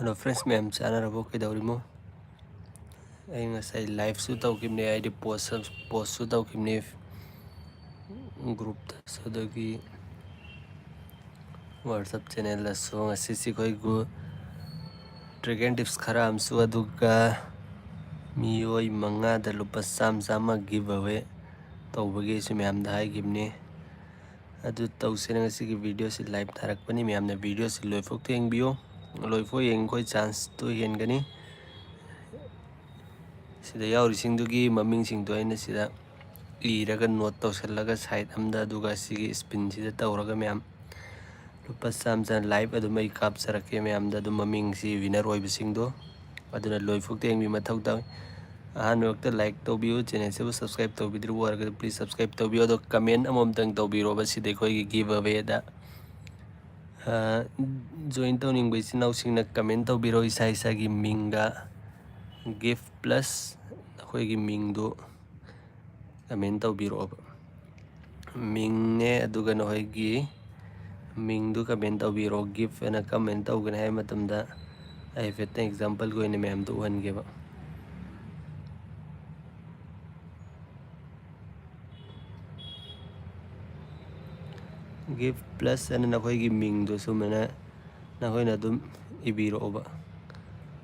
Hello friends, ma'am. Channel rabo kaidaurimo. Ay ngasay live su tawkimne ay di post su tawkimne group ta sadagi WhatsApp channel la so ngasi koi gu trigger tips khara amsu aduga Mioi manga da lupa sama giveaway tawbagi su ma'am da hai gimne adu tawsena ngasi ki video si live tharakpani ma'am na video si loifok tengbiyo loifo yeng koi chance to hengani sida yaurisindugi mamingsingdo aina sida iraga note tawsalaga side amda aduga sigi spin sida tawraga ma'am lupa samsan live adumai kapsarake ma'am da adum maming si winner oibisingdo aduna loifok tengbi mathau tawi ahan wakta like tawbiyo channel se subscribe tawbidru warga please subscribe tawbiyo do comment amomtang tawbiro ba sida khoi giveaway da join tawning baisi nausingna comment tawbiro isa gi minga gift plus khoi mingdo comment tawbiro mingne aduga nohoi mingdu comment tawbiro gift ana comment tawgana hai matamda ai feta example ko ine ma'am to one geba gift plus ana nakhoi mingdu sumana nakhoi na dum ibiro oba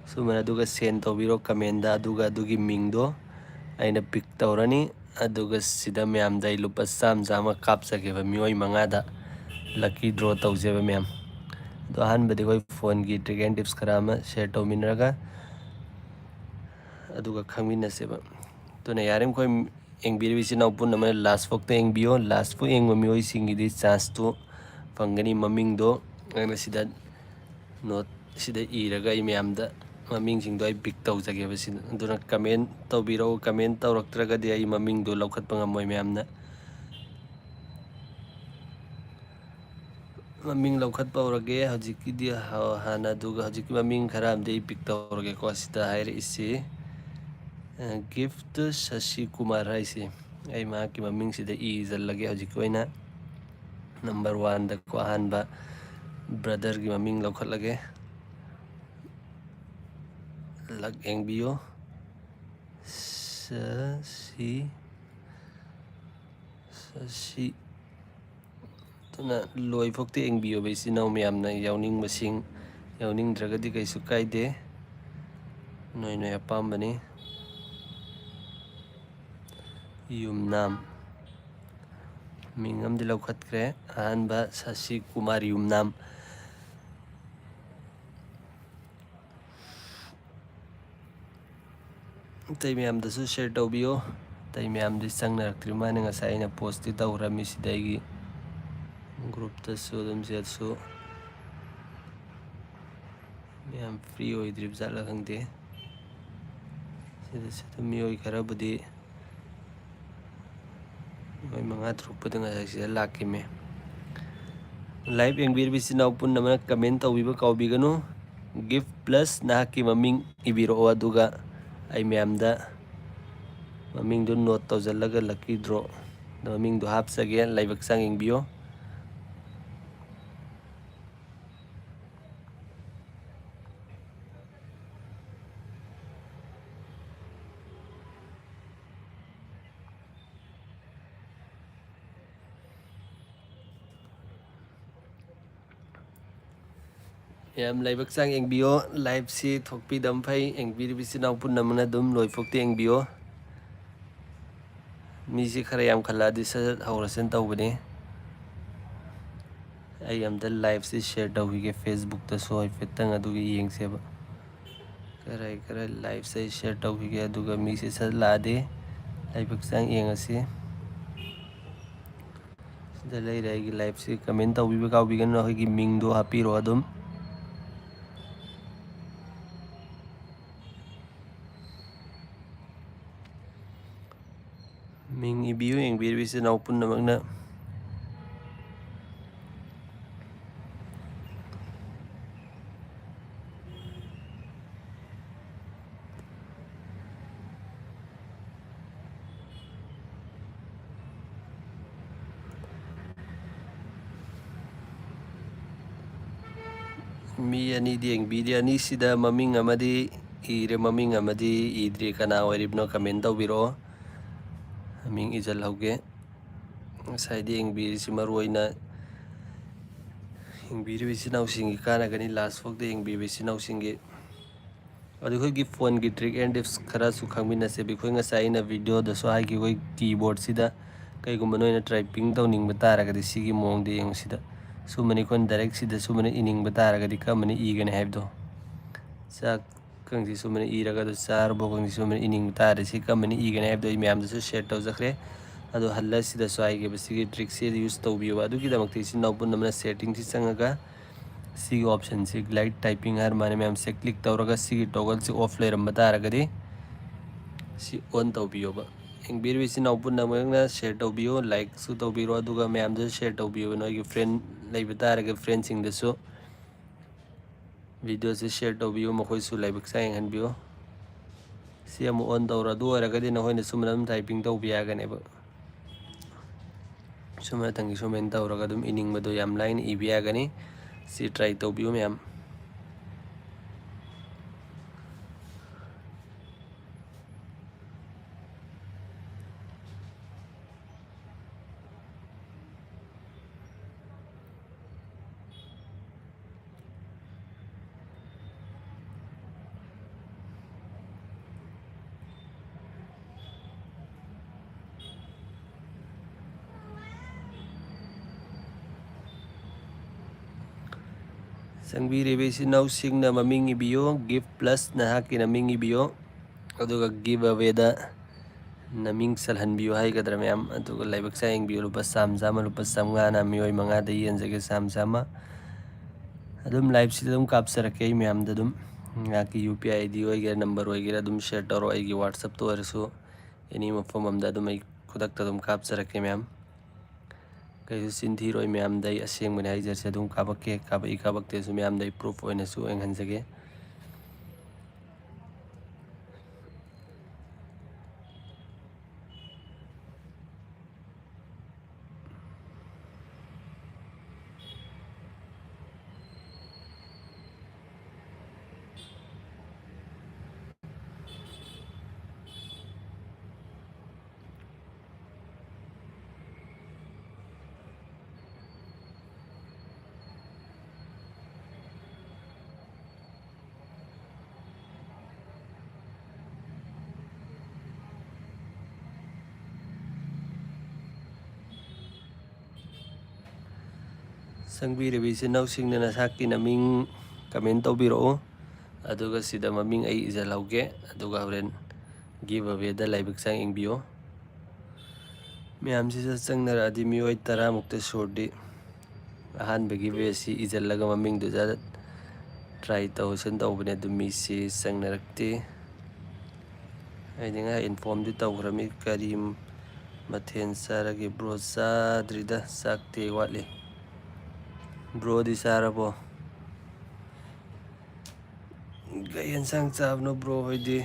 sumana aduga send tawbiro comment da aduga adugi mingdo aina pick tawrani aduga sida ma'am dai lupa sama kapsakeba mioi mangada lucky draw tawjeba ma'am do ahanbadi koi phone gi trigger tips khara ama share tawminraga aduga khangminaseba tuna yarim koi engbiribisi naw punna mana last fokta engbiyo last fo engba mioi singidi chance to fangani mamingdo aina sida note sida iraga I ma'amda mamingsingdo ai pick tawjageba sida aduna comment tawbiro comment tawraktragadi ai mamingdo laukhatpa ngamoi ma'amna maming laukhatpa aurage hojikidi hana aduga hojiki maming khara amde pick tawrage ko sida haire isi gift Shashi Kumar haise ai mahaki maming sida izallage hojiki oina number 1 da ko ahanba brother gi maming laukhatlage lag engbiyo Shashi tuna loifokte engbiyo baisi naw ma'amna yauningmasing yauningdragadi kaisu kaide noi apambani yumnam mingam di laukhatkre ahanba Shashi Kumar yumnam tai ma'amdasu share tawbiyo tai ma'amdi changnaraktre mane ngasai aina post ti tawrami sida aigi group tasu adum setsu ma'am free oidrib jatla khangde sida mioi kharabudi moi manga thurukpada ngasai sida lakime live engbiribisi naw punna mana comment tawbiba kaubiganu gift plus nahaki maming ibiro aduga ai ma'amda mamingdo note tawjallaga lucky draw da mamingdo hapsage laibak sang engbiyo yam laibak sang engbiyo live si thokpi damphai engbiribisi naw punna mana dum loifokte engbiyo misi khara yam khaladi sa haurasen tawbani ai amda live si share tawhige Facebook ta so haifetang adugi yengseba kara live si share tawhige aduga misi sa lade laibak sang yengasi sida leira aigi live si comment tawbiba kaubiganu akhigi mingdo hapiro adum ming ibiyo engbiribisi naw punna magna mi anidi yꯦꯡꯕꯤꯔꯤ ꯑꯅꯤꯁꯤꯗ ꯃꯃꯤꯡ ꯑꯃꯗꯤ ꯏꯔꯦ ꯃꯃꯤꯡ ꯑꯃꯗꯤ ꯏꯗ꯭ꯔꯤ ꯀꯅꯥ ꯑꯣꯏꯔꯤꯕꯅꯣ ꯀꯃꯦꯟ ꯇꯧꯕꯤꯔꯛꯑꯣ ꯃꯃꯤꯡ ꯏꯖꯜꯍꯧꯒꯦ ꯉꯁꯥꯏꯗꯤ ꯌꯦꯡꯕꯤꯔꯤꯁꯤ ꯃꯔꯨꯑꯣꯏꯅ ꯌꯦꯡꯕꯤꯔꯤꯕ ꯏꯆꯤꯟ ꯏꯅꯥꯎꯁꯤꯡꯒꯤ ꯀꯥꯟꯅꯒꯅꯤ ꯂꯥꯁ ꯐꯥꯎꯗ ꯌꯦꯡꯕꯤꯕ ꯏꯆꯤꯟ ꯏꯅꯥꯎꯁꯤꯡꯒꯤ ꯑꯗꯨ ꯑꯩꯈꯣꯏꯒꯤ ꯐꯣꯟꯒꯤ ꯇ꯭ꯔꯤꯛ ꯑꯦꯟ ꯇꯤꯞꯁ ꯈꯔꯁꯨ ꯈꯪꯃꯤꯟꯅꯁꯦ ꯑꯩꯈꯣꯏ ꯉꯁꯥꯏ ꯑꯩꯅ ꯚꯤꯗꯤꯑꯣꯗꯁꯨ ꯍꯥꯏꯈꯤ ꯑꯩꯈꯣꯏ ꯀꯤꯕꯣꯔꯗꯁꯤꯗ ꯀꯩꯒꯨꯝꯕ ꯅꯣꯏꯅ ꯇꯥꯏꯄꯤꯡ ꯇꯧꯅꯤꯡꯕ ꯇꯥꯔꯒꯗꯤ ꯁꯤꯒꯤ ꯃꯑꯣꯡꯗ ꯌꯦꯡꯉꯨ ꯁꯤꯗ ꯁꯨꯝꯕꯅꯤ ꯑꯩꯈꯣꯏꯅ ꯗꯥꯏꯔꯦꯛ ꯁꯤꯗ ꯁꯨꯝꯕꯅ ꯏꯅꯤꯡꯕ ꯇꯥꯔꯒꯗꯤ ꯀꯔꯝꯕꯅ ꯏꯒꯅꯤ ꯍꯥꯏꯕꯗꯣ ꯆꯥꯛ ꯈꯪꯁꯤ ꯁꯨꯝꯕꯅ ꯏꯔꯒ ꯑꯗꯨ ꯆꯥꯔꯕ ꯈꯪꯁꯤ ꯁꯨꯝꯕꯅ ꯏꯅꯤꯡꯕ ꯇꯥꯔꯗꯤ ꯁꯤ ꯀꯔꯝꯕꯅ ꯏꯒꯅꯤ ꯍꯥꯏꯕꯗꯣ ꯑꯩ ꯃꯌꯥꯝꯗꯁꯨ ꯁꯦꯌꯔ ꯇꯧꯖꯈ꯭ꯔꯦ ꯑꯗꯣ ꯍꯜꯂ ꯁꯤꯗꯁꯨ ꯍꯥꯏꯈꯤꯕ ꯁꯤꯒꯤ ꯇ꯭ꯔꯤꯛꯁꯦ ꯌꯨꯁ ꯇꯧꯕꯤꯌꯨ ꯑꯗꯨꯒꯤꯗꯃꯛꯇ ꯏꯆꯤꯟ ꯏꯅꯥꯎ ꯄꯨꯝꯅꯃꯛꯅ ꯁꯦꯠꯇꯤꯡꯁꯤ ꯆꯪꯉꯒ ꯁꯤꯒꯤ ꯑꯣꯞꯁꯟꯁꯤ ꯂꯥꯏꯠ ꯇꯥꯏꯄꯤꯡ ꯍꯥꯏꯔ ꯃꯥꯅ ꯃꯌꯥꯝꯁꯦ ꯀ꯭ꯂꯤꯛ ꯇꯧꯔꯒ ꯁꯤꯒꯤ ꯇꯣꯒꯜꯁꯤ ꯑꯣꯐ ꯂꯩꯔꯝꯕ ꯇꯥꯔꯒꯗꯤ ꯁꯤ ꯑꯣꯟ ꯇꯧꯕꯤꯌꯣꯕ ꯌꯦꯡꯕꯤꯔꯤꯕ ꯏꯆꯤꯟ ꯏꯅꯥꯎ ꯄꯨꯝꯅꯃꯛꯅ ꯁꯦꯌꯔ ꯇꯧꯕꯤꯌꯨ ꯂꯥꯏꯛꯁꯨ ꯇꯧꯕꯤꯔꯣ ꯑꯗꯨꯒ ꯃꯌꯥꯝꯗꯁꯨ ꯁꯦꯌꯔ ꯇꯧꯕꯤꯌꯨ ꯅꯣꯏꯒꯤ ꯐ꯭ꯔꯦꯟ ꯂꯩꯕ ꯇꯥꯔꯒꯗꯤ ꯐ꯭ꯔꯦꯟꯁꯤꯡꯗꯁꯨ ꯚꯤꯗꯤꯑꯣꯁꯤ ꯁꯦꯌꯔ ꯇꯧꯕꯤꯌꯨ ꯃꯈꯣꯏꯁꯨ ꯂꯥꯏꯕꯛ ꯆꯥ ꯌꯦꯡꯍꯟꯕꯤꯌꯨ ꯁꯤ ꯑꯃꯨꯛ ꯑꯣꯟ ꯇꯧꯔꯣ ꯑꯗꯨ ꯑꯣꯏꯔꯒꯗꯤ ꯅꯈꯣꯏꯅ ꯁꯨꯝꯕꯅ ꯑꯗꯨꯝ ꯇꯥꯏꯄꯤꯡ ꯇꯧꯕ ꯌꯥꯒꯅꯦꯕ ꯁꯨꯝꯅꯇꯪꯒꯤ ꯁꯨꯃꯥꯏꯅ ꯇꯧꯔꯒ ꯑꯗꯨꯝ ꯏꯅꯤꯡꯕꯗꯣ ꯌꯥꯝ ꯂꯥꯏꯅ ꯏꯕ ꯌꯥꯒꯅꯤ ꯁꯤ ꯇ꯭ꯔꯥꯏ ꯇꯧꯕꯤꯌꯨ ꯃꯌꯥꯝ ꯆꯪꯕꯤꯔꯤꯕ ꯏꯆꯤꯟ ꯏꯅꯥꯎꯁꯤꯡꯅ ꯃꯃꯤꯡ ꯏꯕꯤꯌꯨ ꯒꯤꯐ ꯄ꯭ꯂꯁ ꯅꯍꯥꯛꯀꯤ ꯃꯃꯤꯡ ꯏꯕꯤꯌꯨ ꯑꯗꯨꯒ ꯒꯤꯕ ꯑꯋꯦꯗ ꯅꯃꯤꯡ ꯆꯜꯍꯟꯕꯤꯌꯨ ꯍꯥꯏꯒꯗ꯭ꯔꯥ ꯃꯌꯥꯝ ꯑꯗꯨꯒ ꯂꯥꯏꯕꯛ ꯆꯥ ꯌꯦꯡꯕꯤꯌꯨ ꯂꯨꯄꯥ ꯆꯥꯝꯃ ꯂꯨꯄꯥ 500ꯅ ꯃꯤꯑꯣꯏ 5ꯗ ꯌꯦꯟꯖꯒꯦ ꯆꯥꯝꯃ ꯑꯗꯨꯝ ꯂꯥꯏꯚꯁꯤꯗ ꯑꯗꯨꯝ ꯀꯥꯞꯆꯔꯛꯀꯦ ꯑꯩ ꯃꯌꯥꯝꯗ ꯑꯗꯨꯝ ꯉꯥꯛꯀꯤ UPI ID ꯑꯣꯏꯒꯦꯔꯥ ꯅꯝꯕꯔ ꯑꯣꯏꯒꯦꯔꯥ ꯑꯗꯨꯝ ꯁꯦꯌꯔ ꯇꯧꯔꯣ ꯑꯩꯒꯤ ꯋꯥꯠꯁꯑꯦꯞꯇ ꯑꯣꯏꯔꯁꯨ ꯑꯦꯅꯤ ꯃꯐꯝ ꯑꯃꯗ ꯑꯗꯨꯝ ꯑꯩ ꯈꯨꯗꯛꯇ ꯑꯗꯨꯝ ꯀꯥꯞꯆꯔꯛꯀꯦ ꯃꯌꯥꯝ ꯀꯩꯁꯨ ꯆꯤꯟꯊꯤꯔꯣꯏ ꯃꯌꯥꯝꯗ ꯑꯩ ꯑꯁꯦꯡꯕꯅꯤ ꯍꯥꯏꯖꯔꯁꯦ ꯑꯗꯨꯝ ꯀꯥꯞꯄꯛꯀꯦ ꯀꯥꯞꯄꯛꯏ ꯀꯥꯞꯄꯛꯇꯦꯁꯨ ꯃꯌꯥꯝꯗ ꯑꯩ ꯄ꯭ꯔꯨꯐ ꯑꯣꯏꯅꯁꯨ ꯌꯦꯡꯍꯟꯖꯒꯦ ꯆꯪꯕꯤꯔꯤꯕ ꯏꯆꯤꯟ ꯏꯅꯥꯎꯁꯤꯡꯅ ꯅꯁꯥꯛꯀꯤ ꯃꯃꯤꯡ ꯀꯃꯦꯟ ꯇꯧꯕꯤꯔꯛꯎ ꯑꯗꯨꯒ ꯁꯤꯗ ꯃꯃꯤꯡ ꯑꯩ ꯏꯖꯜꯍꯧꯒꯦ ꯑꯗꯨꯒ ꯍꯣꯔꯦꯟ ꯒꯤꯕ ꯑꯋꯦꯗ ꯂꯥꯏꯕꯛ ꯆꯥꯡ ꯌꯦꯡꯕꯤꯌꯨ ꯃꯌꯥꯝꯁꯤꯗ ꯆꯪꯅꯔꯛꯑꯗꯤ ꯃꯤꯑꯣꯏ 10ꯃꯨꯛꯇ ꯁꯨꯔꯗꯤ ꯑꯍꯥꯟꯕꯒꯤ ꯕꯦꯁꯁꯤ ꯏꯖꯜꯂꯒ ꯃꯃꯤꯡꯗꯨꯗ ꯇ꯭ꯔꯥꯏ ꯇꯧꯁꯟ ꯇꯧꯕꯅꯦ ꯑꯗꯨ ꯃꯤꯁꯤ ꯆꯪꯅꯔꯛꯇꯦ ꯑꯩꯗꯤ ꯉꯥꯏꯍꯥꯛ ꯏꯟꯐꯣꯔꯝꯗꯤ ꯇꯧꯈ꯭ꯔꯃꯤ ꯀꯔꯤ ꯃꯊꯦꯜ ꯆꯥꯔꯒꯦ ꯕ꯭ꯔꯣ ꯆꯥꯗ꯭ꯔꯤꯗ ꯆꯥꯛꯇꯤ ꯋꯥꯠꯂꯤ ꯕ꯭ꯔꯣꯗꯤ ꯆꯥꯔꯕꯣ ꯀꯩ ꯌꯦꯟꯁꯥꯡ ꯆꯥꯕꯅꯣ ꯕ꯭ꯔꯣ ꯍꯣꯏꯗꯤ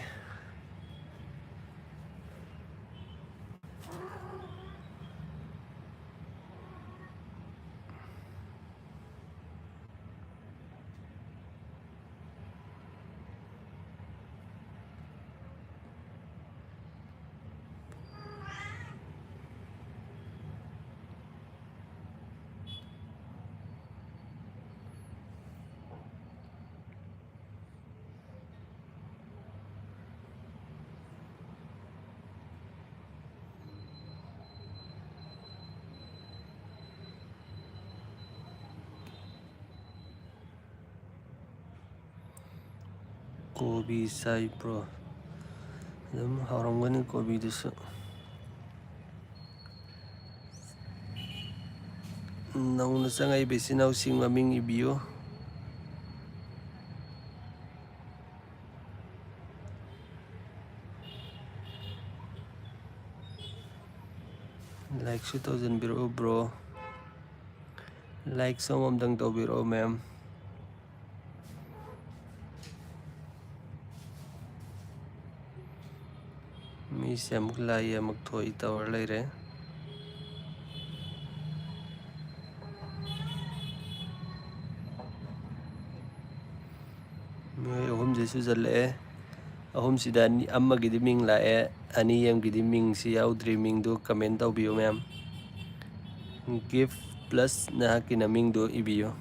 ꯀꯣꯕꯤ ꯆꯥꯏ ꯕ꯭ꯔꯣ ꯑꯗꯨꯝ ꯍꯥꯎꯔꯝꯒꯅꯤ ꯀꯣꯕꯤꯗꯨꯁꯨ ꯅꯧꯅ ꯆꯪꯉꯛꯏꯕ ꯏꯆꯤꯟ ꯏꯅꯥꯎꯁꯤꯡ ꯃꯃꯤꯡ ꯏꯕꯤꯌꯨ ꯂꯥꯏꯛꯁꯨ ꯇꯧꯁꯤꯟꯕꯤꯔꯛꯎ ꯕ꯭ꯔꯣ ꯂꯥꯏꯛꯁꯨ ꯑꯃꯃꯝꯇꯪ ꯇꯧꯕꯤꯔꯛꯑꯣ ꯃꯌꯥꯝ ꯃꯤꯁꯦ ꯑꯃꯨꯛ ꯂꯥꯛꯏ ꯑꯃꯨꯛ ꯊꯣꯛꯏ ꯇꯧꯔ ꯂꯩꯔꯦ Mioi ahumse sujalle'e. Ahumsida amagidi ming la'e, ani amgidi ming si yaudri mingdu comment taubiyo ma'am. Gift plus nahaki na mingdu ibiyo.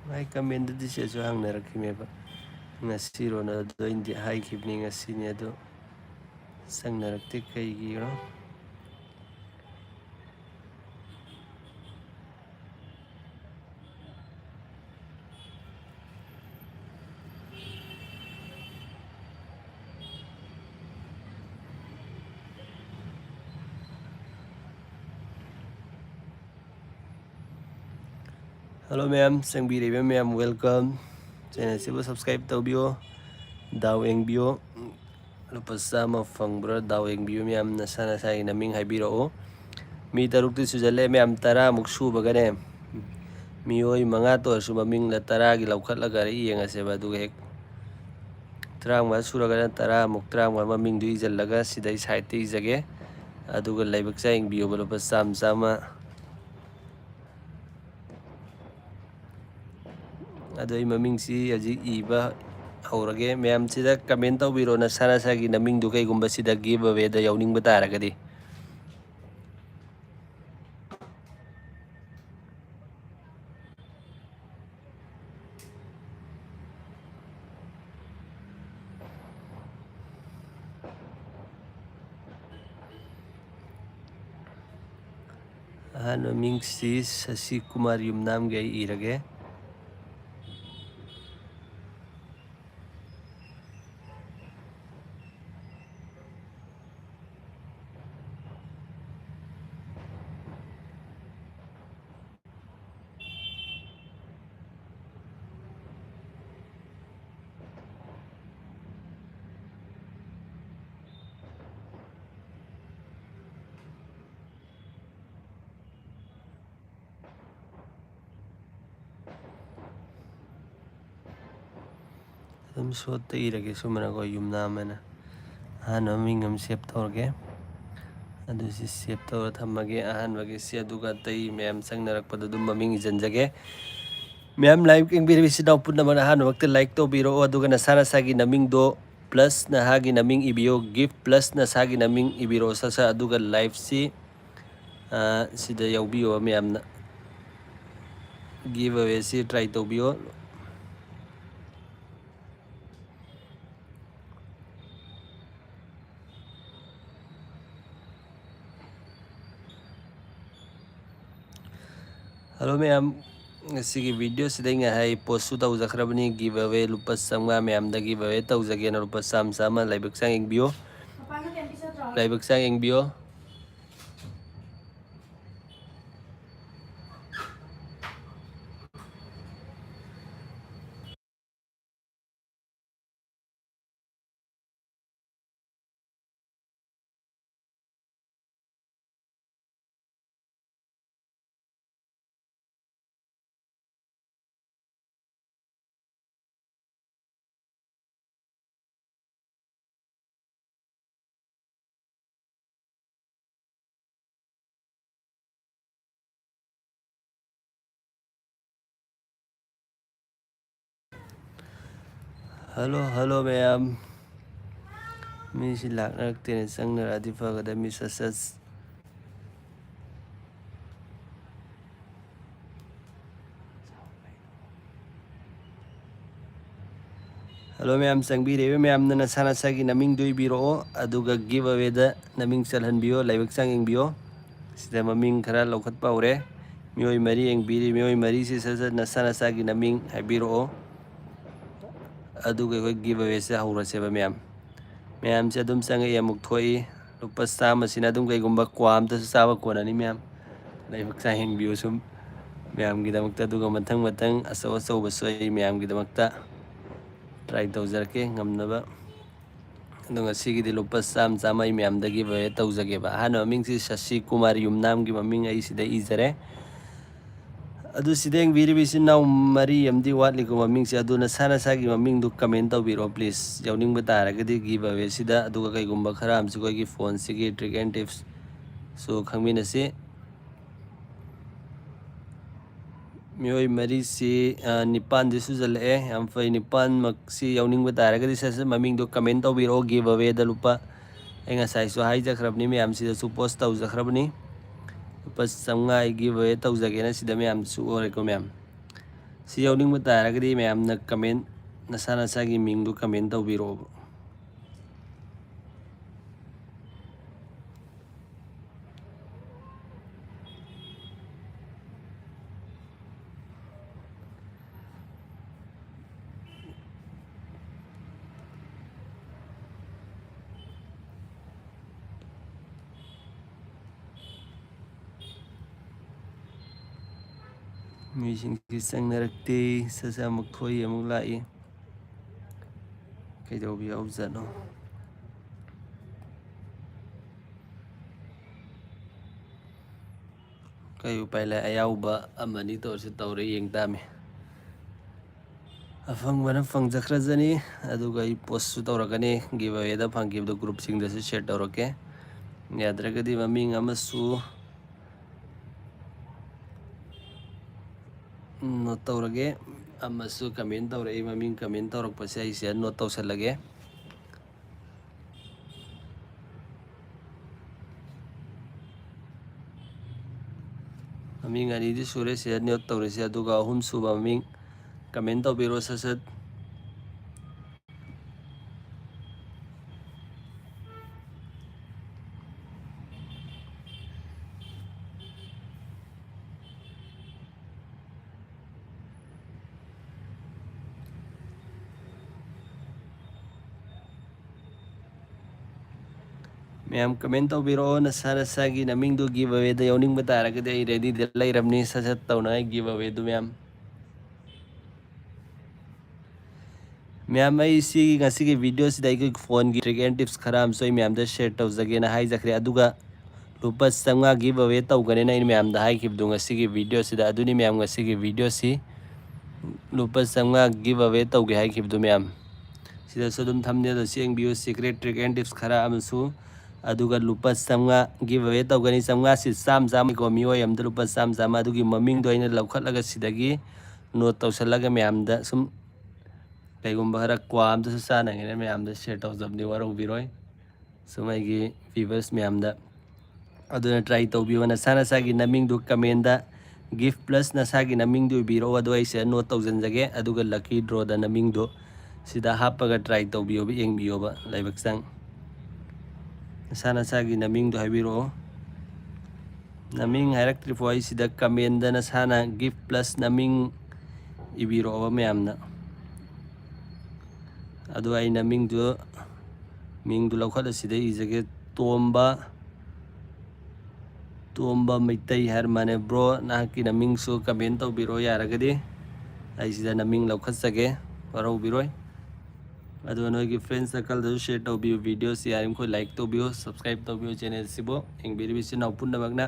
Ay comment di siya so hang narakimeba. Ngasi Ronaldo hindi haikibni ngasi niya do. Sang naraktik kay giro. Hello ma'am, sang biribe ma'am, welcome. Channel sibo subscribe taubiyo. Daw engbiyo. Lupa sama fangbro daw engbiyo ma'am nasana sa naming haibiro. Mi tarukti sujalle ma'am tara muksu bagane. Mioi mga to sumaming la tara gilawkat lagari iya nga seba duga hek. Terang ma suraga tara muk terang ma maming du izal laga sidai saite izage. Aduga laibak sa engbiyo lupa sama. Adoy maming si aji iba haurage ma'am sida comment tawbiro na sana sagi naming du kay gumba sida giveaway da yawning batara kadi. Naming si Sasi Kumar yung nam gay irage. Suot irage sumana ko yung naman na. Naming save tawrage. Adu si save tawra thamage bagi si aduga tay ma'am sang narakpada dum maming ijanjage. Ma'am live king biribisi daw pud naman waktu like to biro aduga na sana sagi naming do plus na hagi naming ibiyo gift plus na sagi naming ibiro sa aduga live si sida yawbiyo ma'am na giveaway si try to biyo. Hello ma'am, sige video sida nga hay post su tawjakrabani giveaway lupa sama ma'am da giveaway tawjage na lupa sama laibak sang ing bio. Laibak sang ing bio. Hello ma'am. Mi silak naraktin sang naradifa kada mi sasas. Hello ma'am sang biribe ma'am na sana sagi naming doy biro aduga giveaway da naming salhan biyo laibak sang ing biyo. Sida maming kara laukat pa ure. Mioi mari ing biri mioi mari si sasas na sana sagi naming hay biro. Aduga ko giveaway sa haura seba ma'am. Ma'am sa dum sang iya mukthoi lupa sama sina dum kay gumba kwam ta sa sawa ko na ni ma'am. Laibak sang ing biyo sum. Ma'am gida magta duga matang asaw basoy ma'am gida magta. Try tawjarke ngamnaba. Nung sige di lupa sama ma'am da giveaway tawjage ba. Maming si Sasi Kumar yung nam gi maming ay sida izare. Adu sida yung biribisin na mari yamdi watli ko maming si adu na sana sagi maming du comment biro please. Yawning batara kadi giveaway sida adu ka kay gumba kharam si ko gi phone sige trick and tips. So khangmi na si Mioi marisi nipan suzalake yam fay nipan maksi yawningba taragadi sasa mamingdo comment tawbiro giveaway da lupa ay ngasay so haijakrabni miyam sidasu post tawjakrabni lupa samnga ay giveaway tawjagena sida miyam su oreko miyam si yawningba taragadi miyam na comment nasa nasagi mingdo comment tawbiro ꯃꯤꯁꯤꯡꯁꯤ ꯆꯪꯅꯔꯛꯇꯦ ꯁꯠ ꯑꯃꯨꯛ ꯊꯣꯛꯏ ꯑꯃꯨꯛ ꯂꯥꯛꯏ ꯀꯩꯗꯧꯕ ꯌꯥꯎꯖꯥꯠꯅꯣ ꯀꯩ ꯎꯄꯥꯏ ꯂꯩ ꯑꯌꯥꯎꯕ ꯑꯃꯅꯤ ꯇꯧꯔꯁꯨ ꯇꯧꯔꯦ ꯌꯦꯡ ꯇꯥꯃꯤ ꯑꯐꯪꯕꯅ ꯐꯪꯖꯈ꯭ꯔꯖꯅꯤ ꯑꯗꯨꯒ ꯑꯩ ꯄꯣꯁꯁꯨ ꯇꯧꯔꯛꯀꯅꯤ ꯒꯤꯚꯑꯋꯦꯗ ꯐꯪꯈꯤꯕꯗꯣ ꯒ꯭ꯔꯨꯞꯁꯤꯡꯗꯁꯨ ꯁꯤꯌꯔ ꯇꯧꯔꯛꯀꯦ ꯌꯥꯗ꯭ꯔꯒꯗꯤ ꯃꯃꯤꯡ ꯑꯃꯁꯨ ꯅꯣꯠ ꯇꯧꯔꯒꯦ ꯑꯃꯁꯨ ꯀꯃꯦꯟ ꯇꯧꯔꯛꯏ ꯃꯃꯤꯡ ꯀꯃꯦꯟ ꯇꯧꯔꯛꯄꯁꯦ ꯑꯩꯁꯦ ꯅꯣꯠ ꯇꯧꯁꯜꯂꯒꯦ ꯃꯃꯤꯡ ꯑꯅꯤꯗꯤ ꯁꯨꯔꯦ ꯁꯤꯗ ꯅꯣꯠ ꯇꯧꯔꯤꯁꯦ ꯑꯗꯨꯒ ꯑꯍꯨꯝ ꯁꯨꯕ ꯃꯃꯤꯡ ꯀꯃꯦꯟ ꯇꯧꯕꯤꯔꯣ ꯁꯠ ꯁꯠ ꯃꯌꯥꯝ ꯀꯃꯦꯟ ꯇꯧꯕꯤꯔꯛꯑꯣ ꯅꯁꯥ ꯅꯁꯥꯒꯤ ꯅꯃꯤꯡꯗꯨ ꯒꯤꯚꯑꯋꯦꯗ ꯌꯥꯎꯅꯤꯡꯕ ꯇꯥꯔꯒꯗꯤ ꯑꯩ ꯔꯦꯗꯤꯗ ꯂꯩꯔꯕꯅꯤ ꯁꯠ ꯁꯠ ꯇꯧꯅꯉꯥꯏ ꯒꯤꯚꯑꯋꯦꯗꯨ ꯃꯌꯥꯝ ꯑꯩ ꯁꯤ ꯉꯁꯤꯒꯤ ꯚꯤꯗꯤꯑꯣꯁꯤꯗ ꯑꯩꯒꯤ ꯐꯣꯟꯒꯤ ꯇ꯭ꯔꯤꯛ ꯑꯦꯟ ꯇꯤꯞꯁ ꯈꯔ ꯑꯃꯁꯨ ꯑꯩ ꯃꯌꯥꯝꯗ ꯁꯦꯌꯔ ꯇꯧꯖꯒꯦꯅ ꯍꯥꯏꯖꯈ꯭ꯔꯦ ꯑꯗꯨꯒ ꯂꯨꯄꯥ 500 ꯒꯤꯚꯑꯋꯦ ꯇꯧꯒꯅꯦꯅ ꯑꯩꯅ ꯃꯌꯥꯝꯗ ꯍꯥꯏꯈꯤꯕꯗꯣ ꯉꯁꯤꯒꯤ ꯚꯤꯗꯤꯑꯣꯁꯤꯗ ꯑꯗꯨꯅꯤ ꯃꯌꯥꯝ ꯉꯁꯤꯒꯤ ꯚꯤꯗꯤꯑꯣꯁꯤ ꯂꯨꯄꯥ 500 ꯒꯤꯚꯑꯋꯦ ꯇꯧꯒꯦ ꯍꯥꯏꯈꯤꯕꯗꯣ ꯃꯌꯥꯝ ꯁꯤꯗꯁꯨ ꯑꯗꯨꯝ ꯊꯝꯅꯦꯜꯗꯁꯨ ꯌꯦꯡꯕꯤꯌꯨ ꯁꯤꯀ꯭ꯔꯦꯠ ꯇ꯭ꯔꯤꯛ ꯑꯦꯟ ꯇꯤꯞꯁ ꯈꯔ ꯑꯃꯁꯨ ꯑꯗꯨꯒ ꯂꯨꯄꯥ 500 ꯒꯤꯚꯑꯋꯦ ꯇꯧꯒꯅꯤ 500ꯁꯤ ꯆꯥꯝꯃ ꯃꯤꯑꯣꯏ ꯑꯃꯗ ꯂꯨꯄꯥ ꯆꯥꯝꯃ ꯑꯗꯨꯒꯤ ꯃꯃꯤꯡꯗꯣ ꯑꯩꯅ ꯂꯧꯈꯠꯂꯒ ꯁꯤꯗꯒꯤ ꯅꯣꯠ ꯇꯧꯁꯜꯂꯒ ꯃꯌꯥꯝꯗ ꯁꯨꯝ ꯀꯩꯒꯨꯝꯕ ꯈꯔ ꯀ꯭ꯋꯥ ꯑꯝꯇꯁꯨ ꯆꯥꯅꯉꯦꯅ ꯃꯌꯥꯝꯗ ꯁꯦꯌꯔ ꯇꯧꯖꯕꯅꯤ ꯋꯥꯔꯧꯕꯤꯔꯣꯏ ꯁꯨꯝ ꯑꯩꯒꯤ ꯚꯤꯚꯔꯁ ꯃꯌꯥꯝꯗ ꯑꯗꯨꯅ ꯇ꯭ꯔꯥꯏ ꯇꯧꯕꯤꯌꯨ ꯅꯁꯥ ꯅꯁꯥꯒꯤ ꯅꯃꯤꯡꯗꯨ ꯀꯃꯦꯟꯗ ꯒꯤꯐ ꯄ꯭ꯂꯁ ꯅꯁꯥꯒꯤ ꯅꯃꯤꯡꯗꯨ ꯏꯕꯤꯔꯛꯑꯣ ꯑꯗꯨ ꯑꯩꯁꯦ ꯅꯣꯠ ꯇꯧꯖꯟꯖꯒꯦ ꯑꯗꯨꯒ ꯂꯛꯀꯤ ꯗ꯭ꯔꯣꯗ ꯅꯃꯤꯡꯗꯨ ꯁꯤꯗ ꯍꯥꯞꯄꯒ ꯇ꯭ꯔꯥꯏ ꯇꯧꯕꯤꯌꯣꯕ ꯌꯦꯡꯕꯤꯌꯣꯕ ꯂꯥꯏꯕꯛ ꯆꯪ ꯅꯁꯥ ꯅꯁꯥꯒꯤ ꯅꯃꯤꯡꯗꯨ ꯍꯥꯏꯕꯤꯔꯛꯑꯣ ꯅꯃꯤꯡ ꯍꯥꯏꯔꯛꯇ꯭ꯔꯤꯐꯥꯎ ꯑꯩ ꯁꯤꯗ ꯀꯃꯦꯟꯗ ꯅꯁꯥꯅ ꯒꯤꯐ ꯄ꯭ꯂꯁ ꯅꯃꯤꯡ ꯏꯕꯤꯔꯛꯑꯣꯕ ꯃꯌꯥꯝꯅ ꯑꯗꯨ ꯑꯩ ꯅꯃꯤꯡꯗꯨ ꯃꯤꯡꯗꯨ ꯂꯧꯈꯠꯂ ꯁꯤꯗ ꯏꯖꯒꯦ ꯇꯣꯝꯕ ꯃꯩꯇꯩ ꯍꯥꯏꯔ ꯃꯥꯅꯦ ꯕ꯭ꯔꯣ ꯅꯍꯥꯛꯀꯤ ꯅꯃꯤꯡꯁꯨ ꯀꯃꯦꯟ ꯇꯧꯕꯤꯔꯛꯑꯣ ꯌꯥꯔꯒꯗꯤ ꯑꯩ ꯁꯤꯗ ꯅꯃꯤꯡ ꯂꯧꯈꯠꯆꯒꯦ ꯋꯥꯔꯧꯕꯤꯔꯣꯏ ꯑꯗꯨꯒ ꯅꯣꯏꯒꯤ ꯐ꯭ꯔꯦꯟ ꯁꯔꯀꯜꯗꯁꯨ ꯁꯦꯌꯔ ꯇꯧꯕꯤꯌꯨ ꯚꯤꯗꯤꯑꯣꯁꯤ ꯌꯥꯔꯤꯃꯈꯣꯏ ꯂꯥꯏꯛ ꯇꯧꯕꯤꯌꯨ ꯁꯕꯁꯀ꯭ꯔꯥꯏꯕ ꯇꯧꯕꯤꯌꯨ ꯆꯦꯅꯦꯜꯁꯤꯕꯨ ꯌꯦꯡꯕꯤꯔꯤꯕ ꯏꯆꯤꯟ ꯏꯅꯥꯎ ꯄꯨꯝꯅꯃꯛꯅ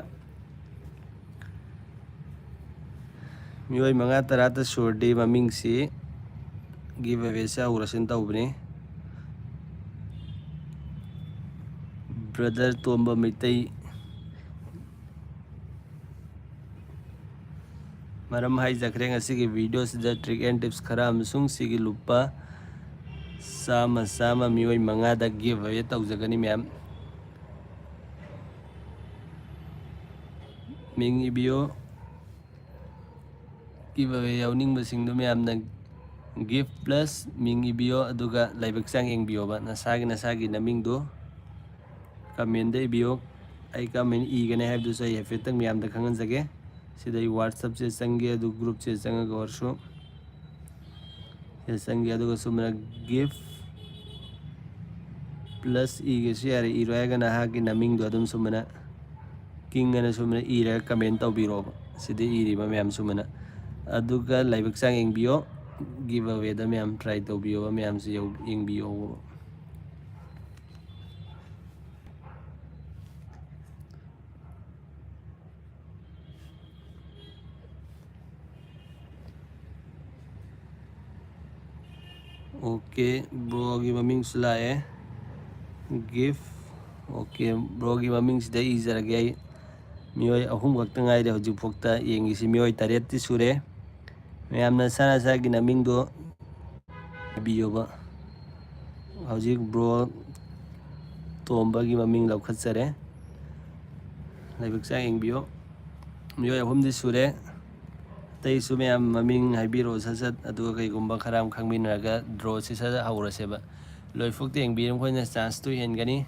ꯃꯤꯑꯣꯏ 5-10ꯇ ꯁꯨꯔꯗꯤ ꯃꯃꯤꯡꯁꯤ ꯒꯤꯚꯑꯋꯦꯁꯦ ꯍꯧꯔꯁꯤꯅ ꯇꯧꯕꯅꯤ ꯕ꯭ꯔꯗꯔ ꯇꯣꯝꯕ ꯃꯩꯇꯩ ꯃꯔꯝ ꯍꯥꯏꯖꯈ꯭ꯔꯦ ꯉꯁꯤꯒꯤ ꯚꯤꯗꯤꯑꯣꯁꯤꯗ ꯇ꯭ꯔꯤꯛ ꯑꯦꯟ ꯇꯤꯞꯁ ꯈꯔ ꯑꯃꯁꯨꯡ ꯁꯤꯒꯤ ꯂꯨꯄꯥ ꯆꯥꯝꯃ ꯃꯤꯑꯣꯏ 5ꯗ ꯒꯤꯚꯑꯋꯦ ꯇꯧꯖꯒꯅꯤ ꯃꯌꯥꯝ ꯃꯤꯡ ꯏꯕꯤꯌꯣ ꯒꯤꯚꯑꯋꯦ ꯌꯥꯎꯅꯤꯡꯕꯁꯤꯡꯗꯨ ꯃꯌꯥꯝꯅ ꯒꯤꯐ ꯄ꯭ꯂꯁ ꯃꯤꯡ ꯏꯕꯤꯌꯣ ꯑꯗꯨꯒ ꯂꯥꯏꯕꯛ ꯆꯥꯡ ꯌꯦꯡꯕꯤꯌꯣꯕ ꯅꯁꯥꯒꯤ ꯅꯃꯤꯡꯗꯨ ꯀꯃꯦꯟꯗ ꯏꯕꯤꯌꯣ ꯑꯩ ꯀꯃꯦꯟ ꯏꯒꯅꯤ ꯍꯥꯏꯕꯗꯨꯁꯨ ꯑꯩ ꯍꯥꯏꯐꯦꯠꯇꯪ ꯃꯌꯥꯝꯗ ꯈꯪꯍꯟꯖꯒꯦ ꯁꯤꯗ ꯑꯩ ꯋꯥꯠꯁꯑꯞꯁꯦ ꯆꯪꯒꯦ ꯑꯗꯨ ꯒ꯭ꯔꯨꯞꯁꯦ ꯆꯪꯉꯒ ꯑꯣꯏꯔꯁꯨ ꯁꯤꯗ ꯆꯪꯒꯦ ꯑꯗꯨꯒ ꯁꯨꯝꯅ ꯒꯤꯐ ꯄ꯭ꯂꯁ ꯏꯒꯦꯁꯨ ꯌꯥꯔꯦ ꯏꯔꯣꯏ ꯍꯥꯏꯔꯒꯅ ꯅꯍꯥꯛꯀꯤ ꯅꯃꯤꯡꯗꯣ ꯑꯗꯨꯝ ꯁꯨꯃꯥꯏꯅ ꯀꯤꯡ ꯑꯅ ꯁꯨꯃꯥꯏꯅ ꯏꯔꯒ ꯀꯃꯦꯟ ꯇꯧꯕꯤꯔꯛꯑꯣꯕ ꯁꯤꯗ ꯏꯔꯤꯕ ꯃꯌꯥꯝ ꯁꯨꯃꯥꯏꯅ ꯑꯗꯨꯒ ꯂꯥꯏꯕꯛ ꯆꯥꯡ ꯌꯦꯡꯕꯤꯌꯣ ꯒꯤꯚꯑꯋꯦꯗ ꯃꯌꯥꯝ ꯇ꯭ꯔꯥꯏ ꯇꯧꯕꯤꯌꯣꯕ ꯃꯌꯥꯝꯁꯨ ꯌꯦꯡꯕꯤꯌꯣ ꯑꯣꯀꯦ ꯕ꯭ꯔꯣꯒꯤ ꯃꯃꯤꯡꯁꯨ ꯂꯥꯛꯑꯦ ꯒꯤꯐ ꯑꯣꯀꯦ ꯕ꯭ꯔꯣꯒꯤ ꯃꯃꯤꯡꯁꯤꯗ ꯏꯖꯔꯒꯦ ꯑꯩ ꯃꯤꯑꯣꯏ 3 ꯈꯛꯇ ꯉꯥꯏꯔꯦ ꯍꯧꯖꯤꯛꯐꯥꯎꯗ ꯌꯦꯡꯉꯤꯁꯤ ꯃꯤꯑꯣꯏ 9ꯇꯤ ꯁꯨꯔꯦ ꯃꯌꯥꯝꯅ ꯁꯥꯒꯤ ꯅꯃꯤꯡꯗꯣ ꯏꯕꯤꯌꯣꯕ ꯍꯧꯖꯤꯛ ꯕ꯭ꯔꯣ ꯇꯣꯝꯕꯒꯤ ꯃꯃꯤꯡ ꯂꯧꯈꯠꯆꯔꯦ ꯂꯥꯏꯕꯛ ꯆꯥꯡ ꯌꯦꯡꯕꯤꯌꯣ ꯃꯤꯑꯣꯏ 3ꯗꯤ ꯁꯨꯔꯦ ꯑꯇꯩꯁꯨ ꯃꯌꯥꯝ ꯃꯃꯤꯡ ꯍꯥꯏꯕꯤꯔꯛꯑꯣ ꯁꯠ ꯑꯗꯨꯒ ꯀꯩꯒꯨꯝꯕ ꯈꯔ ꯑꯃ ꯈꯪꯃꯤꯟꯅꯔꯒ ꯗ꯭ꯔꯣꯁꯤ ꯁꯠ ꯍꯧꯔꯁꯦꯕ ꯂꯣꯏꯐꯥꯎꯇ ꯌꯦꯡꯕꯤꯔ ꯑꯩꯈꯣꯏꯅ ꯆꯥꯟꯁꯇꯨ ꯍꯦꯟꯒꯅꯤ